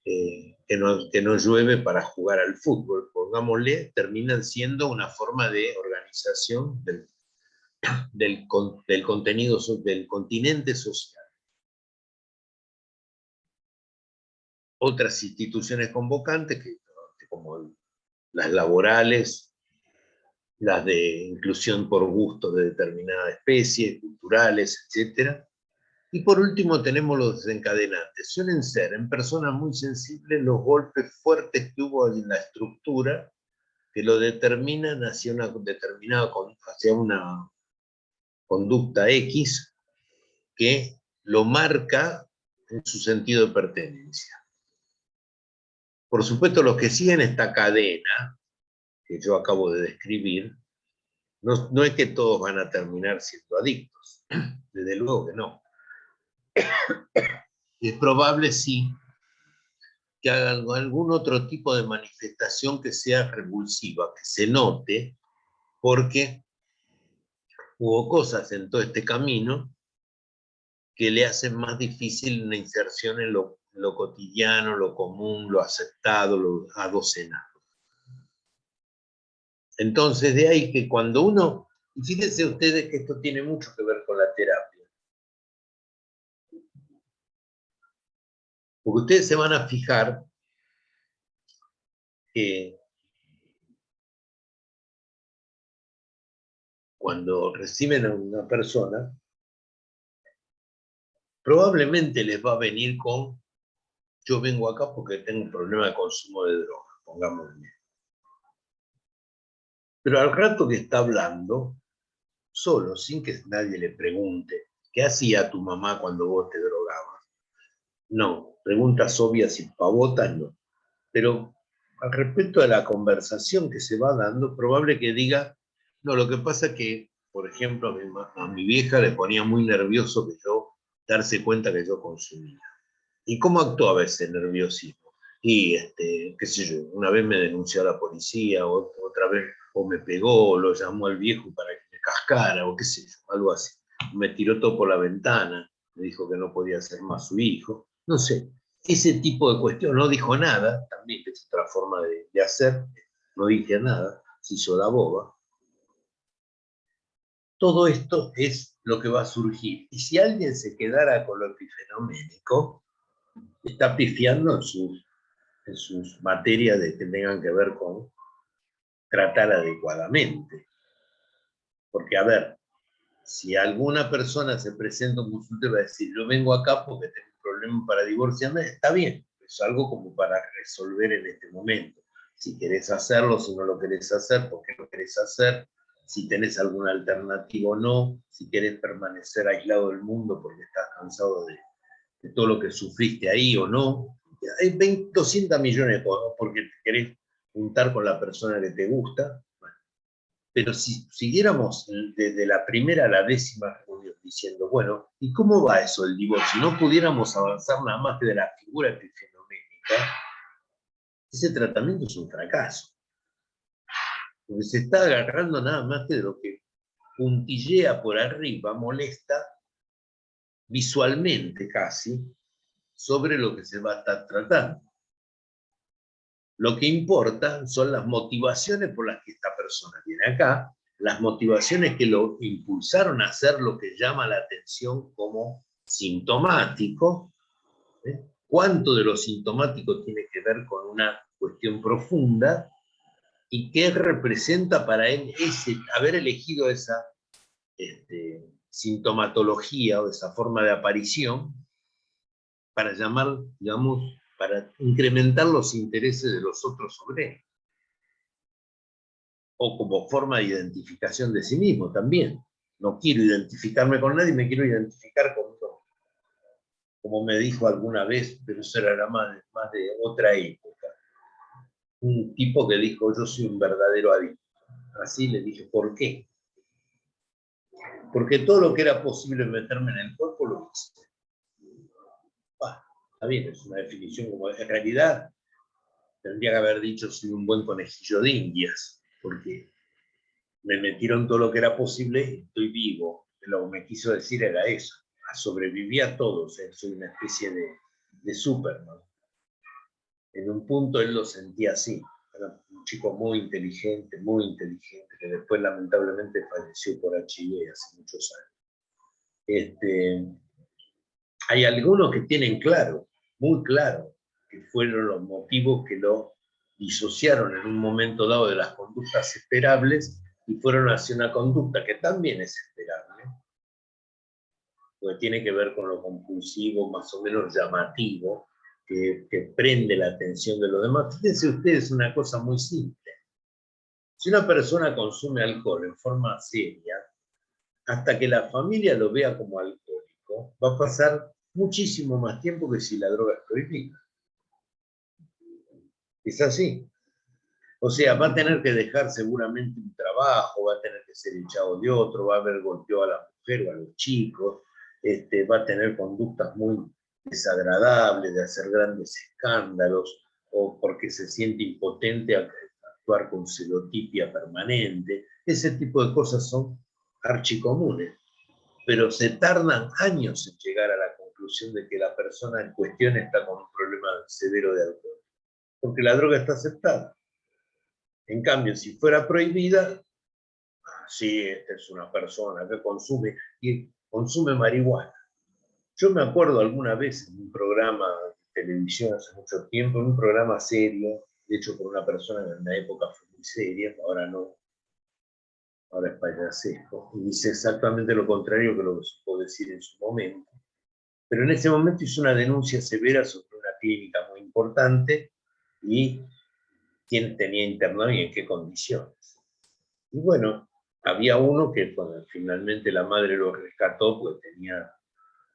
que no llueve para jugar al fútbol, pongámosle, terminan siendo una forma de organización del contenido, del continente social. Otras instituciones convocantes, como las laborales, las de inclusión por gusto de determinada especie, culturales, etc. Y por último tenemos los desencadenantes. Suelen ser en personas muy sensibles los golpes fuertes que hubo en la estructura que lo determinan hacia una conducta X que lo marca en su sentido de pertenencia. Por supuesto, los que siguen esta cadena que yo acabo de describir, no es que todos van a terminar siendo adictos, desde luego que no. Es probable, sí, que hagan algún otro tipo de manifestación que sea revulsiva, que se note, porque hubo cosas en todo este camino que le hacen más difícil una inserción en lo lo cotidiano, lo común, lo aceptado, lo adocenado. Entonces, de ahí que cuando uno, y fíjense ustedes que esto tiene mucho que ver con la terapia, porque ustedes se van a fijar que cuando reciben a una persona, probablemente les va a venir con, yo vengo acá porque tengo un problema de consumo de droga, pongámosle. Pero al rato que está hablando, solo, sin que nadie le pregunte, ¿qué hacía tu mamá cuando vos te drogabas? No, preguntas obvias y pavotas no. Pero al respecto de la conversación que se va dando, probable que diga, no, lo que pasa es que, por ejemplo, a mi vieja le ponía muy nervioso que yo darse cuenta que yo consumía. ¿Y cómo actuaba ese nerviosismo? Y, qué sé yo, una vez me denunció a la policía, otra vez, o me pegó, o lo llamó al viejo para que me cascara, o qué sé yo, algo así. Me tiró todo por la ventana, me dijo que no podía ser más su hijo, no sé. Ese tipo de cuestión, no dijo nada, también que es otra forma de hacer, no dije nada, se hizo la boba. Todo esto es lo que va a surgir. Y si alguien se quedara con lo epifenoménico, está pifiando en sus materias que tengan que ver con tratar adecuadamente. Porque, a ver, si alguna persona se presenta a un consultorio y va a decir, yo vengo acá porque tengo un problema para divorciarme, está bien, es algo como para resolver en este momento. Si querés hacerlo, si no lo querés hacer, ¿por qué lo querés hacer? Si tenés alguna alternativa o no, si querés permanecer aislado del mundo porque estás cansado de todo lo que sufriste ahí o no. Hay 200 millones de cosas, porque te querés juntar con la persona que te gusta. Bueno, pero si siguiéramos desde la primera a la 10ª reunión diciendo, bueno, ¿y cómo va eso del divorcio? Si no pudiéramos avanzar nada más que de la figura epifenoménica, ese tratamiento es un fracaso. Porque se está agarrando nada más que de lo que puntillea por arriba, molesta visualmente casi, sobre lo que se va a estar tratando. Lo que importa son las motivaciones por las que esta persona viene acá, las motivaciones que lo impulsaron a hacer lo que llama la atención como sintomático. ¿Cuánto de lo sintomático tiene que ver con una cuestión profunda? ¿Y qué representa para él haber elegido esa sintomatología o esa forma de aparición para llamar, digamos, para incrementar los intereses de los otros sobre él? O como forma de identificación de sí mismo también. No quiero identificarme con nadie, me quiero identificar con todo. Como me dijo alguna vez, pero eso era más de otra época, un tipo que dijo, yo soy un verdadero adicto. Así le dije, ¿por qué? Porque todo lo que era posible meterme en el cuerpo lo hice. Está bien, es una definición como en realidad tendría que haber dicho soy un buen conejillo de indias, porque me metieron todo lo que era posible y estoy vivo. Lo que me quiso decir era eso. Sobreviví a todos, soy una especie de Superman. En un punto él lo sentía así. Era un chico muy inteligente, que después lamentablemente falleció por HIV hace muchos años. Hay algunos que tienen claro, muy claro, que fueron los motivos que lo disociaron en un momento dado de las conductas esperables y fueron hacia una conducta que también es esperable, porque tiene que ver con lo compulsivo, más o menos llamativo, que prende la atención de los demás. Fíjense ustedes una cosa muy simple. Si una persona consume alcohol en forma seria, hasta que la familia lo vea como alcohólico, va a pasar muchísimo más tiempo que si la droga es prohibida. Es así. O sea, va a tener que dejar seguramente un trabajo, va a tener que ser echado de otro, va a haber golpeado a la mujer o a los chicos, va a tener conductas muy desagradables, de hacer grandes escándalos, o porque se siente impotente a actuar con celotipia permanente. Ese tipo de cosas son archicomunes, pero se tardan años en llegar a la conclusión conclusión de que la persona en cuestión está con un problema severo de alcohol. Porque la droga está aceptada. En cambio, si fuera prohibida, sí, esta es una persona que consume marihuana. Yo me acuerdo alguna vez en un programa de televisión hace mucho tiempo, en un programa serio, hecho por una persona que en una época fue muy seria, ahora no, ahora es payasesco, y dice exactamente lo contrario que lo que supo decir en su momento. Pero en ese momento hizo una denuncia severa sobre una clínica muy importante y quién tenía internado y en qué condiciones. Y bueno, había uno que bueno, finalmente la madre lo rescató porque tenía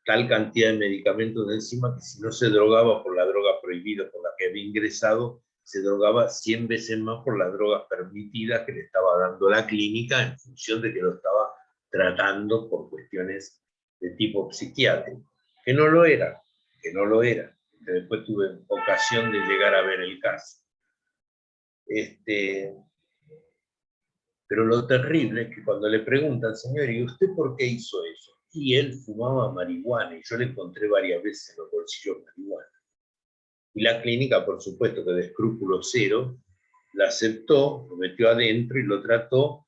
tal cantidad de medicamentos de encima que si no se drogaba por la droga prohibida por la que había ingresado, se drogaba 100 veces más por las drogas permitidas que le estaba dando la clínica en función de que lo estaba tratando por cuestiones de tipo psiquiátrico. Que no lo era, que después tuve ocasión de llegar a ver el caso. Pero lo terrible es que cuando le preguntan, señor, ¿y usted por qué hizo eso? Y él fumaba marihuana, y yo le encontré varias veces en los bolsillos marihuana. Y la clínica, por supuesto que de escrúpulo cero, la aceptó, lo metió adentro y lo trató.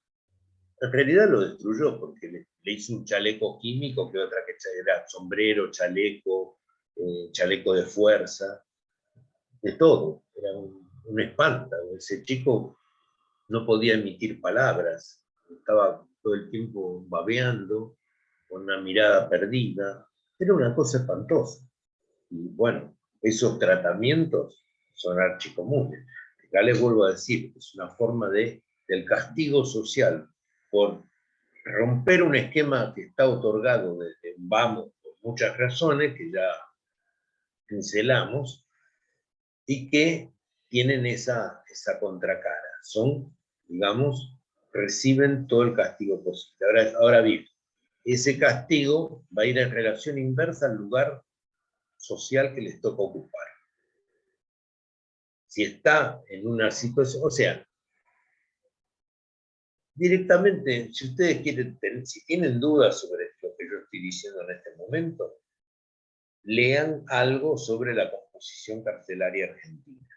En realidad lo destruyó, porque le hizo un chaleco químico, que otra que era sombrero, chaleco, chaleco de fuerza, de todo. Era un espanto. Ese chico no podía emitir palabras, estaba todo el tiempo babeando, con una mirada perdida. Era una cosa espantosa. Y bueno, esos tratamientos son archicomunes. Acá les vuelvo a decir, es una forma del castigo social por romper un esquema que está otorgado desde vamos por muchas razones que ya pincelamos y que tienen esa contracara. Son, digamos, reciben todo el castigo posible. Ahora bien, ese castigo va a ir en relación inversa al lugar social que les toca ocupar. Si está en una situación, o sea, directamente, si ustedes quieren, si tienen dudas sobre lo que yo estoy diciendo en este momento, lean algo sobre la composición carcelaria argentina.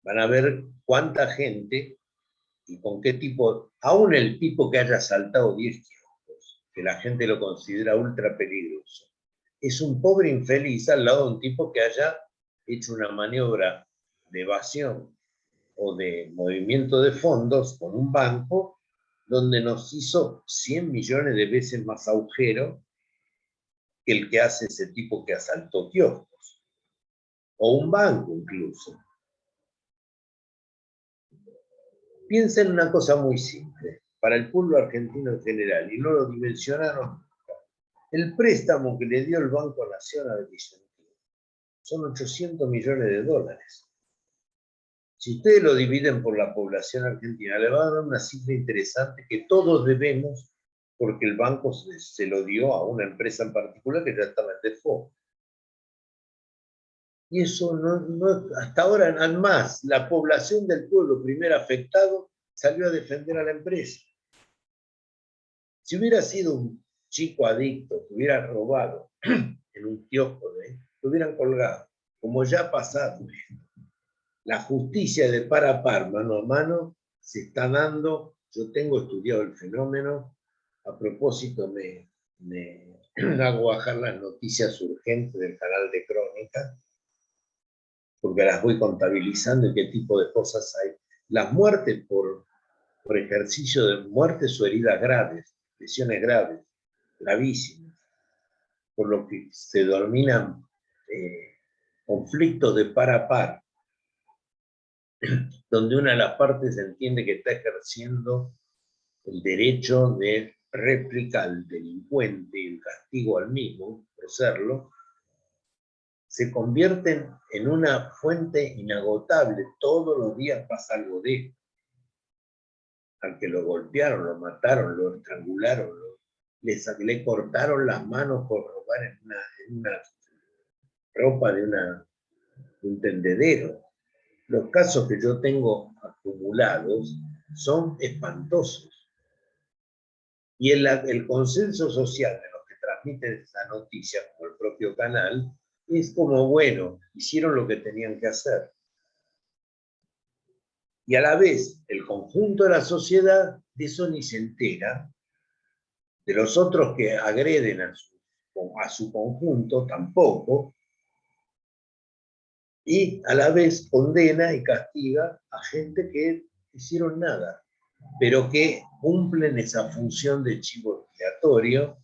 Van a ver cuánta gente y con qué tipo, aún el tipo que haya saltado 10 kilómetros, que la gente lo considera ultra peligroso, es un pobre infeliz al lado de un tipo que haya hecho una maniobra de evasión o de movimiento de fondos con un banco donde nos hizo 100 millones de veces más agujero que el que hace ese tipo que asaltó kioscos, o un banco incluso. Piensen en una cosa muy simple, para el pueblo argentino en general, y no lo dimensionaron. El préstamo que le dio el Banco Nación a Vicentino son 800 millones de dólares. Si ustedes lo dividen por la población argentina, le va a dar una cifra interesante que todos debemos porque el banco se lo dio a una empresa en particular que ya estaba en default. Y eso hasta ahora, además, la población del pueblo primer afectado salió a defender a la empresa. Si hubiera sido un chico adicto que hubiera robado en un kiosco, lo hubieran colgado, como ya ha pasado. La justicia de par a par, mano a mano, se está dando. Yo tengo estudiado el fenómeno. A propósito, me hago bajar las noticias urgentes del canal de Crónica, porque las voy contabilizando y qué tipo de cosas hay. Las muertes por ejercicio de muertes o heridas graves, lesiones graves, gravísimas, por lo que se denominan conflictos de par a par, donde una de las partes entiende que está ejerciendo el derecho de réplica al delincuente y el castigo al mismo, por serlo, se convierten en una fuente inagotable. Todos los días pasa algo de esto. Al que lo golpearon, lo mataron, lo estrangularon, le cortaron las manos por robar en una ropa de un tendedero. Los casos que yo tengo acumulados son espantosos. Y el consenso social de los que transmiten esa noticia, como el propio canal, es como, bueno, hicieron lo que tenían que hacer. Y a la vez, el conjunto de la sociedad de eso ni se entera, de los otros que agreden a su conjunto tampoco, y a la vez condena y castiga a gente que hicieron nada, pero que cumplen esa función de chivo expiatorio,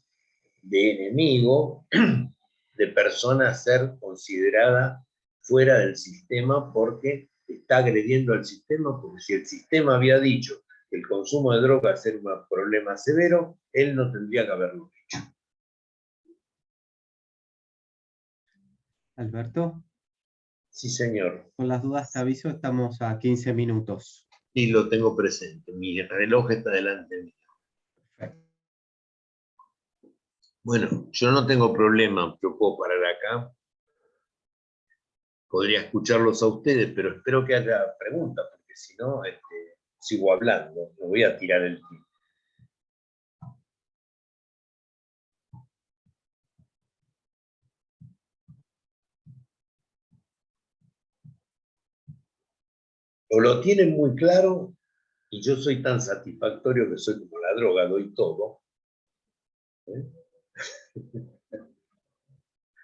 de enemigo, de persona a ser considerada fuera del sistema porque está agrediendo al sistema, porque si el sistema había dicho que el consumo de drogas era un problema severo, él no tendría que haberlo dicho. Alberto, Sí, señor. por las dudas te aviso, estamos a 15 minutos. Y lo tengo presente. Mi reloj está delante mío. Perfecto. Bueno, yo no tengo problema, yo puedo parar acá. Podría escucharlos a ustedes, pero espero que haya preguntas, porque si no, sigo hablando, no voy a tirar el tiempo. O lo tienen muy claro, y yo soy tan satisfactorio que soy como la droga, doy todo.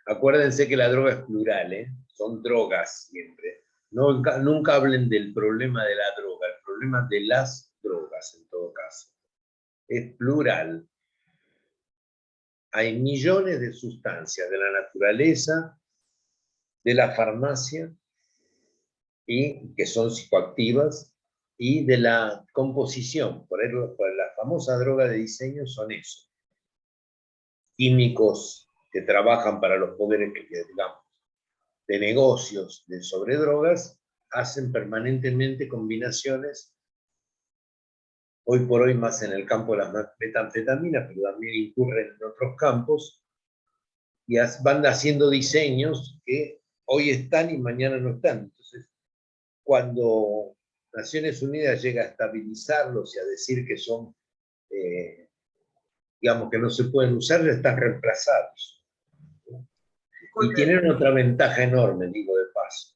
Acuérdense que la droga es plural, son drogas siempre. Nunca hablen del problema de la droga, el problema de las drogas en todo caso. Es plural. Hay millones de sustancias de la naturaleza, de la farmacia, y que son psicoactivas, y de la composición. Por la famosa droga de diseño son eso. Químicos que trabajan para los poderes digamos, de negocios sobre drogas, hacen permanentemente combinaciones, hoy por hoy más en el campo de las metanfetaminas, pero también incurren en otros campos, y van haciendo diseños que hoy están y mañana no están. Entonces, cuando Naciones Unidas llega a estabilizarlos y a decir que son, digamos, que no se pueden usar, ya están reemplazados. Y tienen otra ventaja enorme, digo de paso.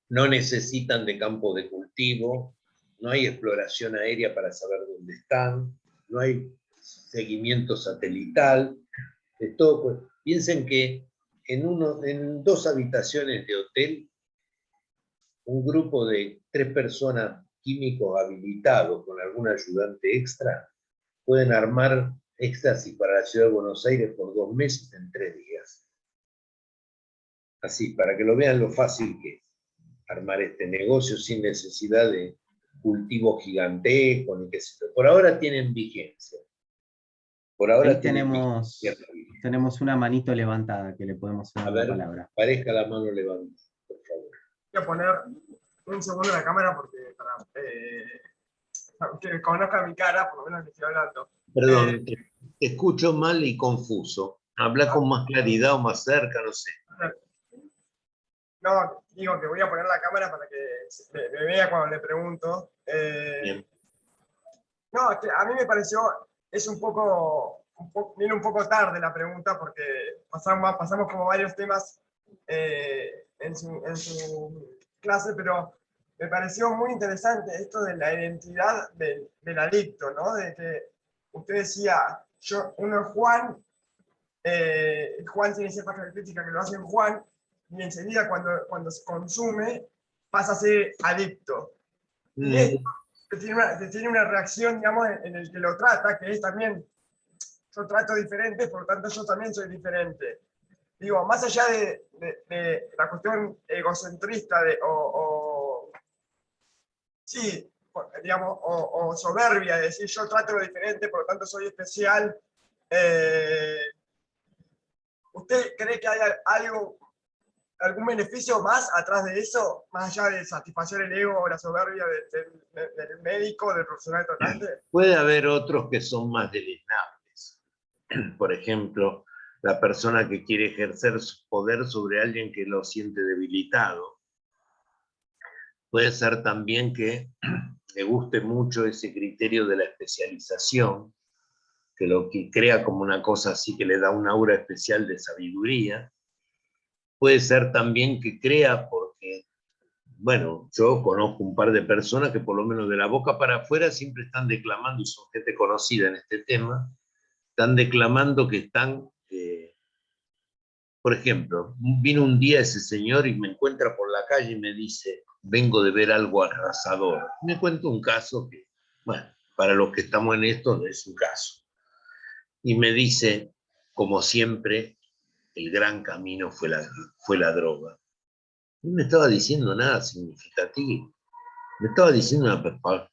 No necesitan de campo de cultivo, no hay exploración aérea para saber dónde están, no hay seguimiento satelital. Pues, piensen que en 2 habitaciones de hotel, un grupo de 3 personas químicos habilitados con algún ayudante extra pueden armar éxtasis para la ciudad de Buenos Aires por 2 meses en 3 días. Así, para que lo vean lo fácil que es armar este negocio sin necesidad de cultivo gigantesco, ni qué sé yo. Por ahora tienen vigencia. Por ahora Ahí tenemos una manito levantada que le podemos dar la palabra. Parezca la mano levantada, por favor. Voy a poner un segundo la cámara porque para que conozcan mi cara, por lo menos que estoy hablando. Perdón, te escucho mal y confuso. Habla con más claridad o más cerca, no sé. No, digo que voy a poner la cámara para que me vea cuando le pregunto. Bien. No, es que a mí me pareció, es viene un poco tarde la pregunta porque pasamos como varios temas en su clase, pero me pareció muy interesante esto de la identidad del adicto, ¿no? De que usted decía, uno es Juan, Juan tiene ciertas características que lo hacen Juan, y enseguida cuando se consume pasa a ser adicto. Y esto que tiene una reacción, digamos, en el que lo trata, que es también, yo trato diferente, por lo tanto yo también soy diferente. Digo, más allá de la cuestión egocentrista sí, digamos, o soberbia, de decir yo trato lo diferente, por lo tanto soy especial, ¿usted cree que hay algún beneficio más atrás de eso, más allá de satisfacer el ego o la soberbia del médico, del profesional tratante? Puede haber otros que son más deleznables. Por ejemplo, la persona que quiere ejercer su poder sobre alguien que lo siente debilitado. Puede ser también que le guste mucho ese criterio de la especialización, que crea como una cosa así que le da un aura especial de sabiduría. Puede ser también que crea porque, bueno, yo conozco un par de personas que por lo menos de la boca para afuera siempre están declamando, y son gente conocida en este tema, están declamando que están, por ejemplo, vino un día ese señor y me encuentra por la calle y me dice, vengo de ver algo arrasador. Me cuenta un caso que, bueno, para los que estamos en esto es un caso. Y me dice, como siempre, el gran camino fue la droga. No me estaba diciendo nada significativo. Me estaba diciendo una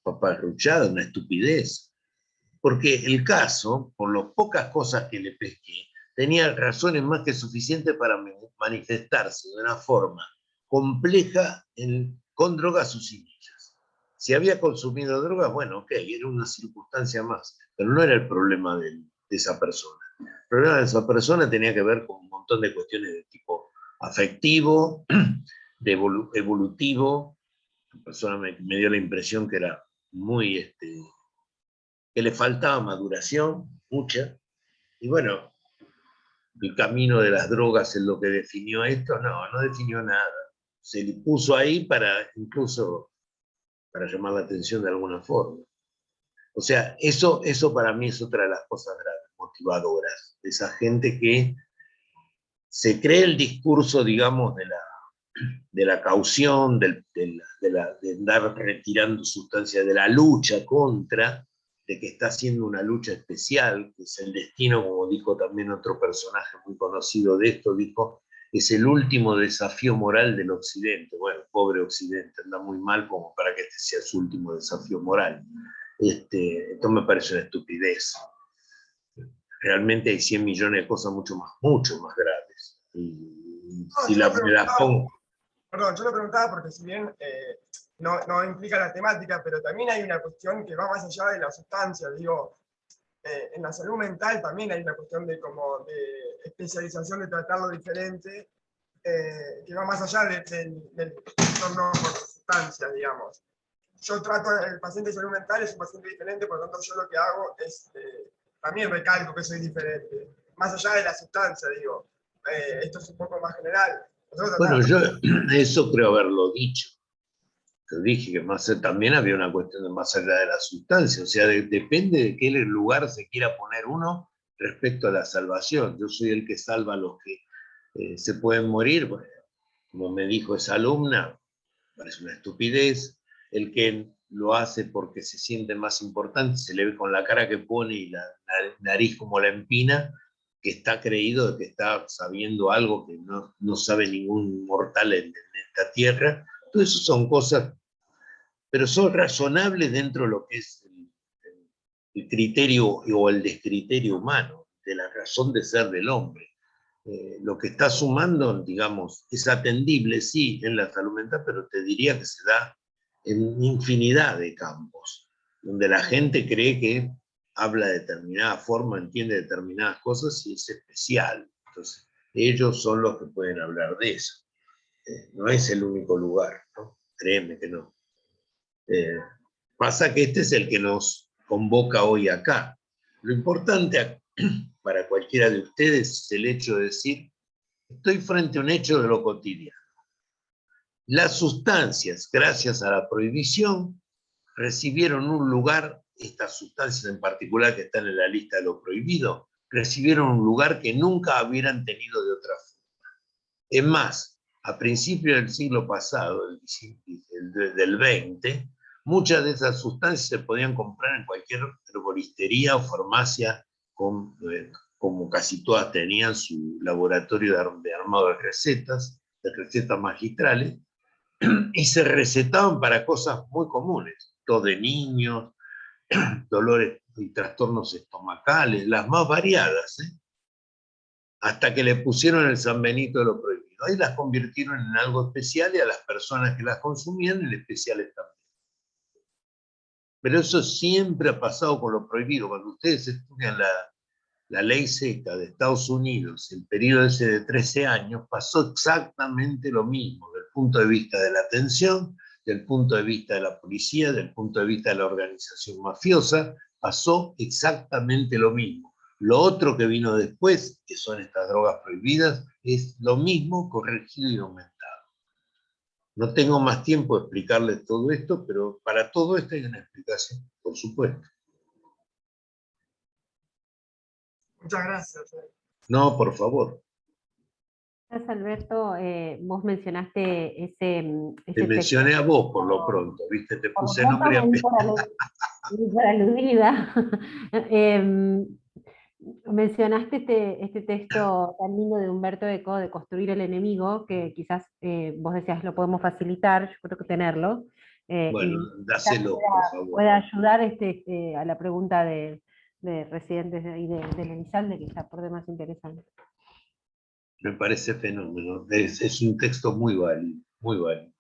paparruchada, una estupidez. Porque el caso, por las pocas cosas que le pesqué, tenía razones más que suficientes para manifestarse de una forma compleja con drogas sucínicas. Si había consumido drogas, bueno, ok, era una circunstancia más, pero no era el problema de esa persona. El problema de esa persona tenía que ver con un montón de cuestiones de tipo afectivo, de evolutivo. La persona me dio la impresión que era muy, que le faltaba maduración, mucha. Y bueno, el camino de las drogas es lo que definió esto. No, no definió nada. Se le puso ahí incluso para llamar la atención de alguna forma. O sea, eso para mí es otra de las cosas graves, motivadoras. De esa gente que se cree el discurso, digamos, de la caución, de andar retirando sustancias, de la lucha contra, de que está haciendo una lucha especial, que es el destino, como dijo también otro personaje muy conocido de esto, dijo, es el último desafío moral del Occidente. Bueno, pobre Occidente, anda muy mal como para que este sea su último desafío moral. Esto me parece una estupidez. Realmente hay 100 millones de cosas mucho más graves. Y si me las pongo... Perdón, yo lo preguntaba porque si bien no implica la temática, pero también hay una cuestión que va más allá de la sustancia. Digo, en la salud mental también hay una cuestión de especialización, de tratarlo diferente, que va más allá del entorno por sustancia, digamos. Yo trato, el paciente de salud mental es un paciente diferente, por lo tanto yo lo que hago es, también recalco que soy diferente, más allá de la sustancia, digo. Esto es un poco más general. Bueno, yo eso creo haberlo dicho. Yo dije que también había una cuestión de más allá de la sustancia, o sea, depende de qué lugar se quiera poner uno respecto a la salvación. Yo soy el que salva a los que se pueden morir, bueno, como me dijo esa alumna, parece una estupidez. El que lo hace porque se siente más importante, se le ve con la cara que pone y la nariz como la empina, que está creído de que está sabiendo algo que no sabe ningún mortal en esta tierra. Todo eso son cosas, pero son razonables dentro de lo que es el criterio o el descriterio humano, de la razón de ser del hombre. Lo que está sumando, digamos, es atendible, sí, en la salud mental, pero te diría que se da en infinidad de campos, donde la gente cree que habla de determinada forma, entiende determinadas cosas y es especial. Entonces, ellos son los que pueden hablar de eso. No es el único lugar, ¿no? Créeme que no. Pasa que este es el que nos convoca hoy acá. Lo importante para cualquiera de ustedes es el hecho de decir, estoy frente a un hecho de lo cotidiano. Las sustancias, gracias a la prohibición, recibieron un lugar, estas sustancias en particular que están en la lista de lo prohibido, recibieron un lugar que nunca hubieran tenido de otra forma. Es más, a principios del siglo pasado, del 20, muchas de esas sustancias se podían comprar en cualquier herboristería o farmacia, como casi todas tenían su laboratorio de armado de recetas magistrales, y se recetaban para cosas muy comunes, tos de niños, dolores y trastornos estomacales, las más variadas, hasta que le pusieron el San Benito de lo prohibido. Ahí las convirtieron en algo especial y a las personas que las consumían en especiales también. Pero eso siempre ha pasado con lo prohibido. Cuando ustedes estudian la ley seca de Estados Unidos, el periodo ese de 13 años, pasó exactamente lo mismo, desde el punto de vista de la atención, del punto de vista de la policía, del punto de vista de la organización mafiosa, pasó exactamente lo mismo. Lo otro que vino después, que son estas drogas prohibidas, es lo mismo corregido y aumentado. No tengo más tiempo de explicarles todo esto, pero para todo esto hay una explicación, por supuesto. Muchas gracias. No, por favor. Gracias, Alberto. Vos mencionaste Te ese texto. mencioné a vos por lo pronto, ¿viste? Te Por lo puse pronto nombre y me di apellido. por aludida. Mencionaste este texto tan lindo de Humberto Eco, de Construir el enemigo, que quizás vos decías lo podemos facilitar, yo creo que tenerlo. Bueno, Y quizás dáselo, por favor. pueda ayudar a la pregunta de residentes de ahí del Elizalde, que está por demás interesante. Me parece fenómeno. Es un texto muy válido, muy válido.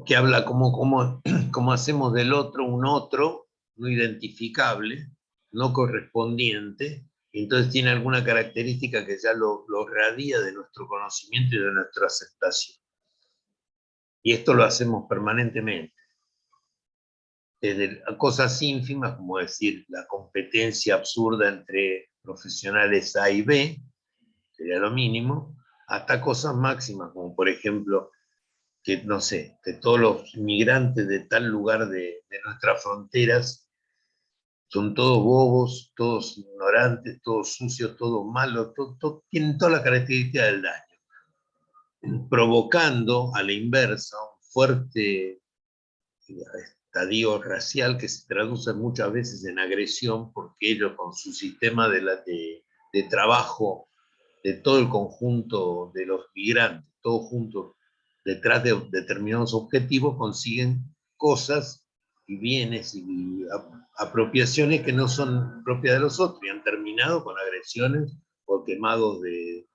Que habla cómo hacemos del otro un otro no identificable, no correspondiente, y entonces tiene alguna característica que ya lo radia de nuestro conocimiento y de nuestra aceptación. Y esto lo hacemos permanentemente. Desde cosas ínfimas, como decir la competencia absurda entre profesionales A y B, sería lo mínimo, hasta cosas máximas, como por ejemplo, que no sé, que todos los inmigrantes de tal lugar de nuestras fronteras son todos bobos, todos ignorantes, todos sucios, todos malos, tienen todas las características del daño, provocando a la inversa un fuerte estadio racial que se traduce muchas veces en agresión, porque ellos con su sistema de trabajo de todo el conjunto de los migrantes, todos juntos, detrás de determinados objetivos, consiguen cosas y bienes y apropiaciones que no son propias de los otros, y han terminado con agresiones o quemados ellos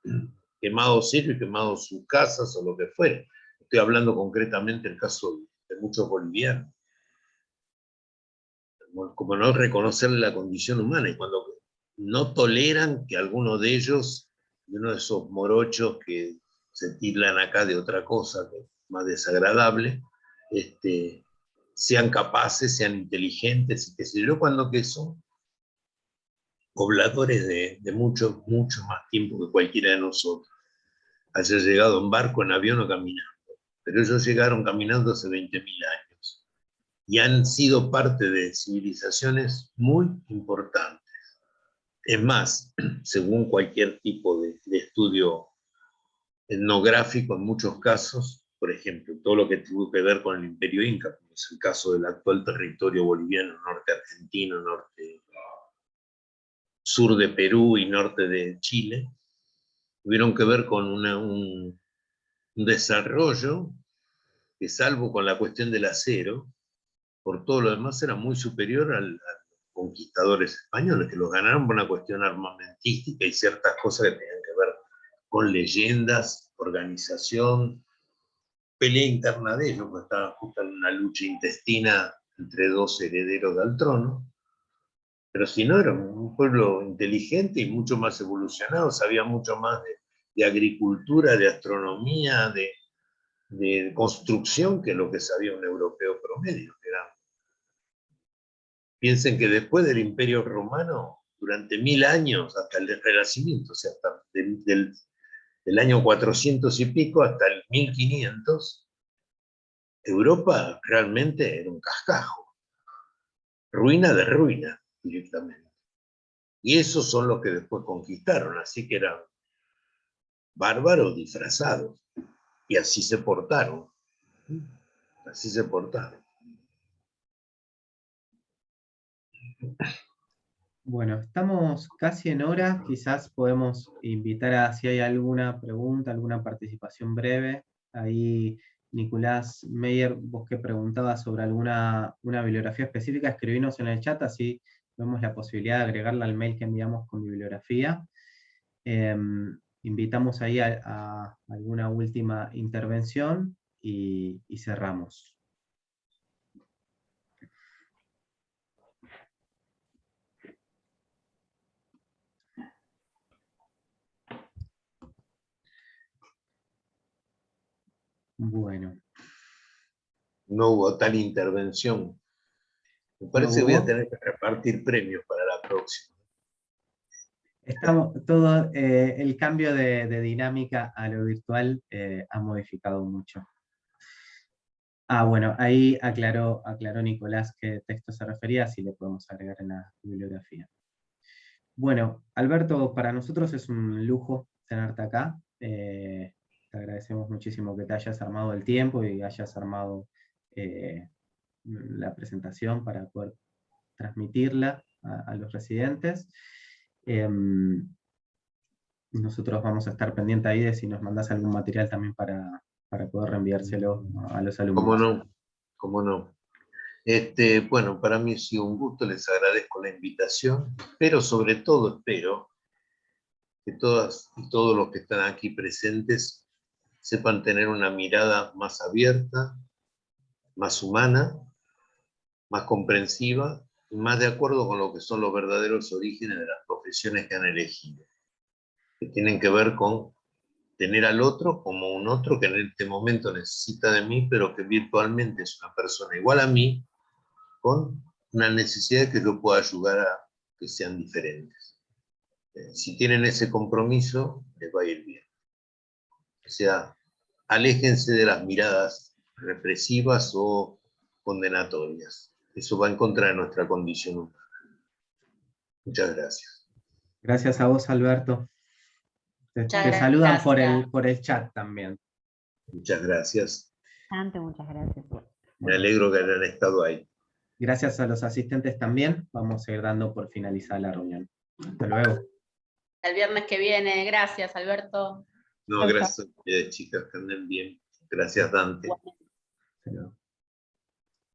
y quemados sus casas o lo que fuere. Estoy hablando concretamente del caso de muchos bolivianos. Como no reconocerle la condición humana, y cuando no toleran que alguno de ellos, de uno de esos morochos que se tildan acá de otra cosa, que es más desagradable, sean capaces, sean inteligentes, y qué sé yo, cuando que son pobladores de mucho, mucho más tiempo que cualquiera de nosotros. Haya llegado en barco, en avión o caminando. Pero ellos llegaron caminando hace 20.000 años y han sido parte de civilizaciones muy importantes. Es más, según cualquier tipo de estudio etnográfico, en muchos casos, por ejemplo, todo lo que tuvo que ver con el Imperio Inca, como es el caso del actual territorio boliviano, norte argentino, norte, sur de Perú y norte de Chile, tuvieron que ver con un desarrollo que, salvo con la cuestión del acero, por todo lo demás era muy superior a los conquistadores españoles, que los ganaron por una cuestión armamentística y ciertas cosas que tenían que ver con leyendas, organización, pelea interna de ellos, porque estaban justo en una lucha intestina entre dos herederos del trono. Pero si no, era un pueblo inteligente y mucho más evolucionado, sabía mucho más de agricultura, de astronomía, de construcción que lo que sabía un europeo promedio. Piensen que después del Imperio Romano, durante 1000 años, hasta el Renacimiento, o sea, hasta del año 400 y pico hasta el 1500, Europa realmente era un cascajo, ruina de ruina directamente. Y esos son los que después conquistaron, así que eran bárbaros disfrazados, y así se portaron, así se portaron. Bueno, estamos casi en hora, quizás podemos invitar a si hay alguna pregunta, alguna participación breve. Ahí, Nicolás Meyer, vos que preguntabas sobre una bibliografía específica, escribinos en el chat, así vemos la posibilidad de agregarla al mail que enviamos con bibliografía. Invitamos ahí a alguna última intervención y cerramos. Bueno. no hubo tal intervención. Me parece que voy a hubo. tener que repartir premios para la próxima. Todo el cambio de dinámica a lo virtual ha modificado mucho. Bueno, ahí aclaró Nicolás qué texto se refería, si le podemos agregar en la bibliografía. Bueno, Alberto, para nosotros es un lujo tenerte acá. Te agradecemos muchísimo que te hayas armado el tiempo y hayas armado la presentación para poder transmitirla a los residentes. Nosotros vamos a estar pendientes ahí de si nos mandás algún material también para poder reenviárselo a los alumnos. ¿Cómo no? ¿Cómo no? Bueno, para mí ha sido un gusto, les agradezco la invitación, pero sobre todo espero que todas y todos los que están aquí presentes sepan tener una mirada más abierta, más humana, más comprensiva, y más de acuerdo con lo que son los verdaderos orígenes de las profesiones que han elegido, que tienen que ver con tener al otro como un otro que en este momento necesita de mí, pero que virtualmente es una persona igual a mí, con una necesidad de que yo pueda ayudar a que sean diferentes. Si tienen ese compromiso, les va a ir bien. O sea, aléjense de las miradas represivas o condenatorias. Eso va en contra de nuestra condición humana. Muchas gracias. Gracias a vos, Alberto. Te saludan por el chat también. Muchas gracias. Muchas gracias. Me alegro que hayan estado ahí. Gracias a los asistentes también. Vamos a ir dando por finalizada la reunión. Hasta luego. El viernes que viene. Gracias, Alberto. No, gracias a ustedes, chicas, que anden bien. Gracias, Dante. Hasta luego.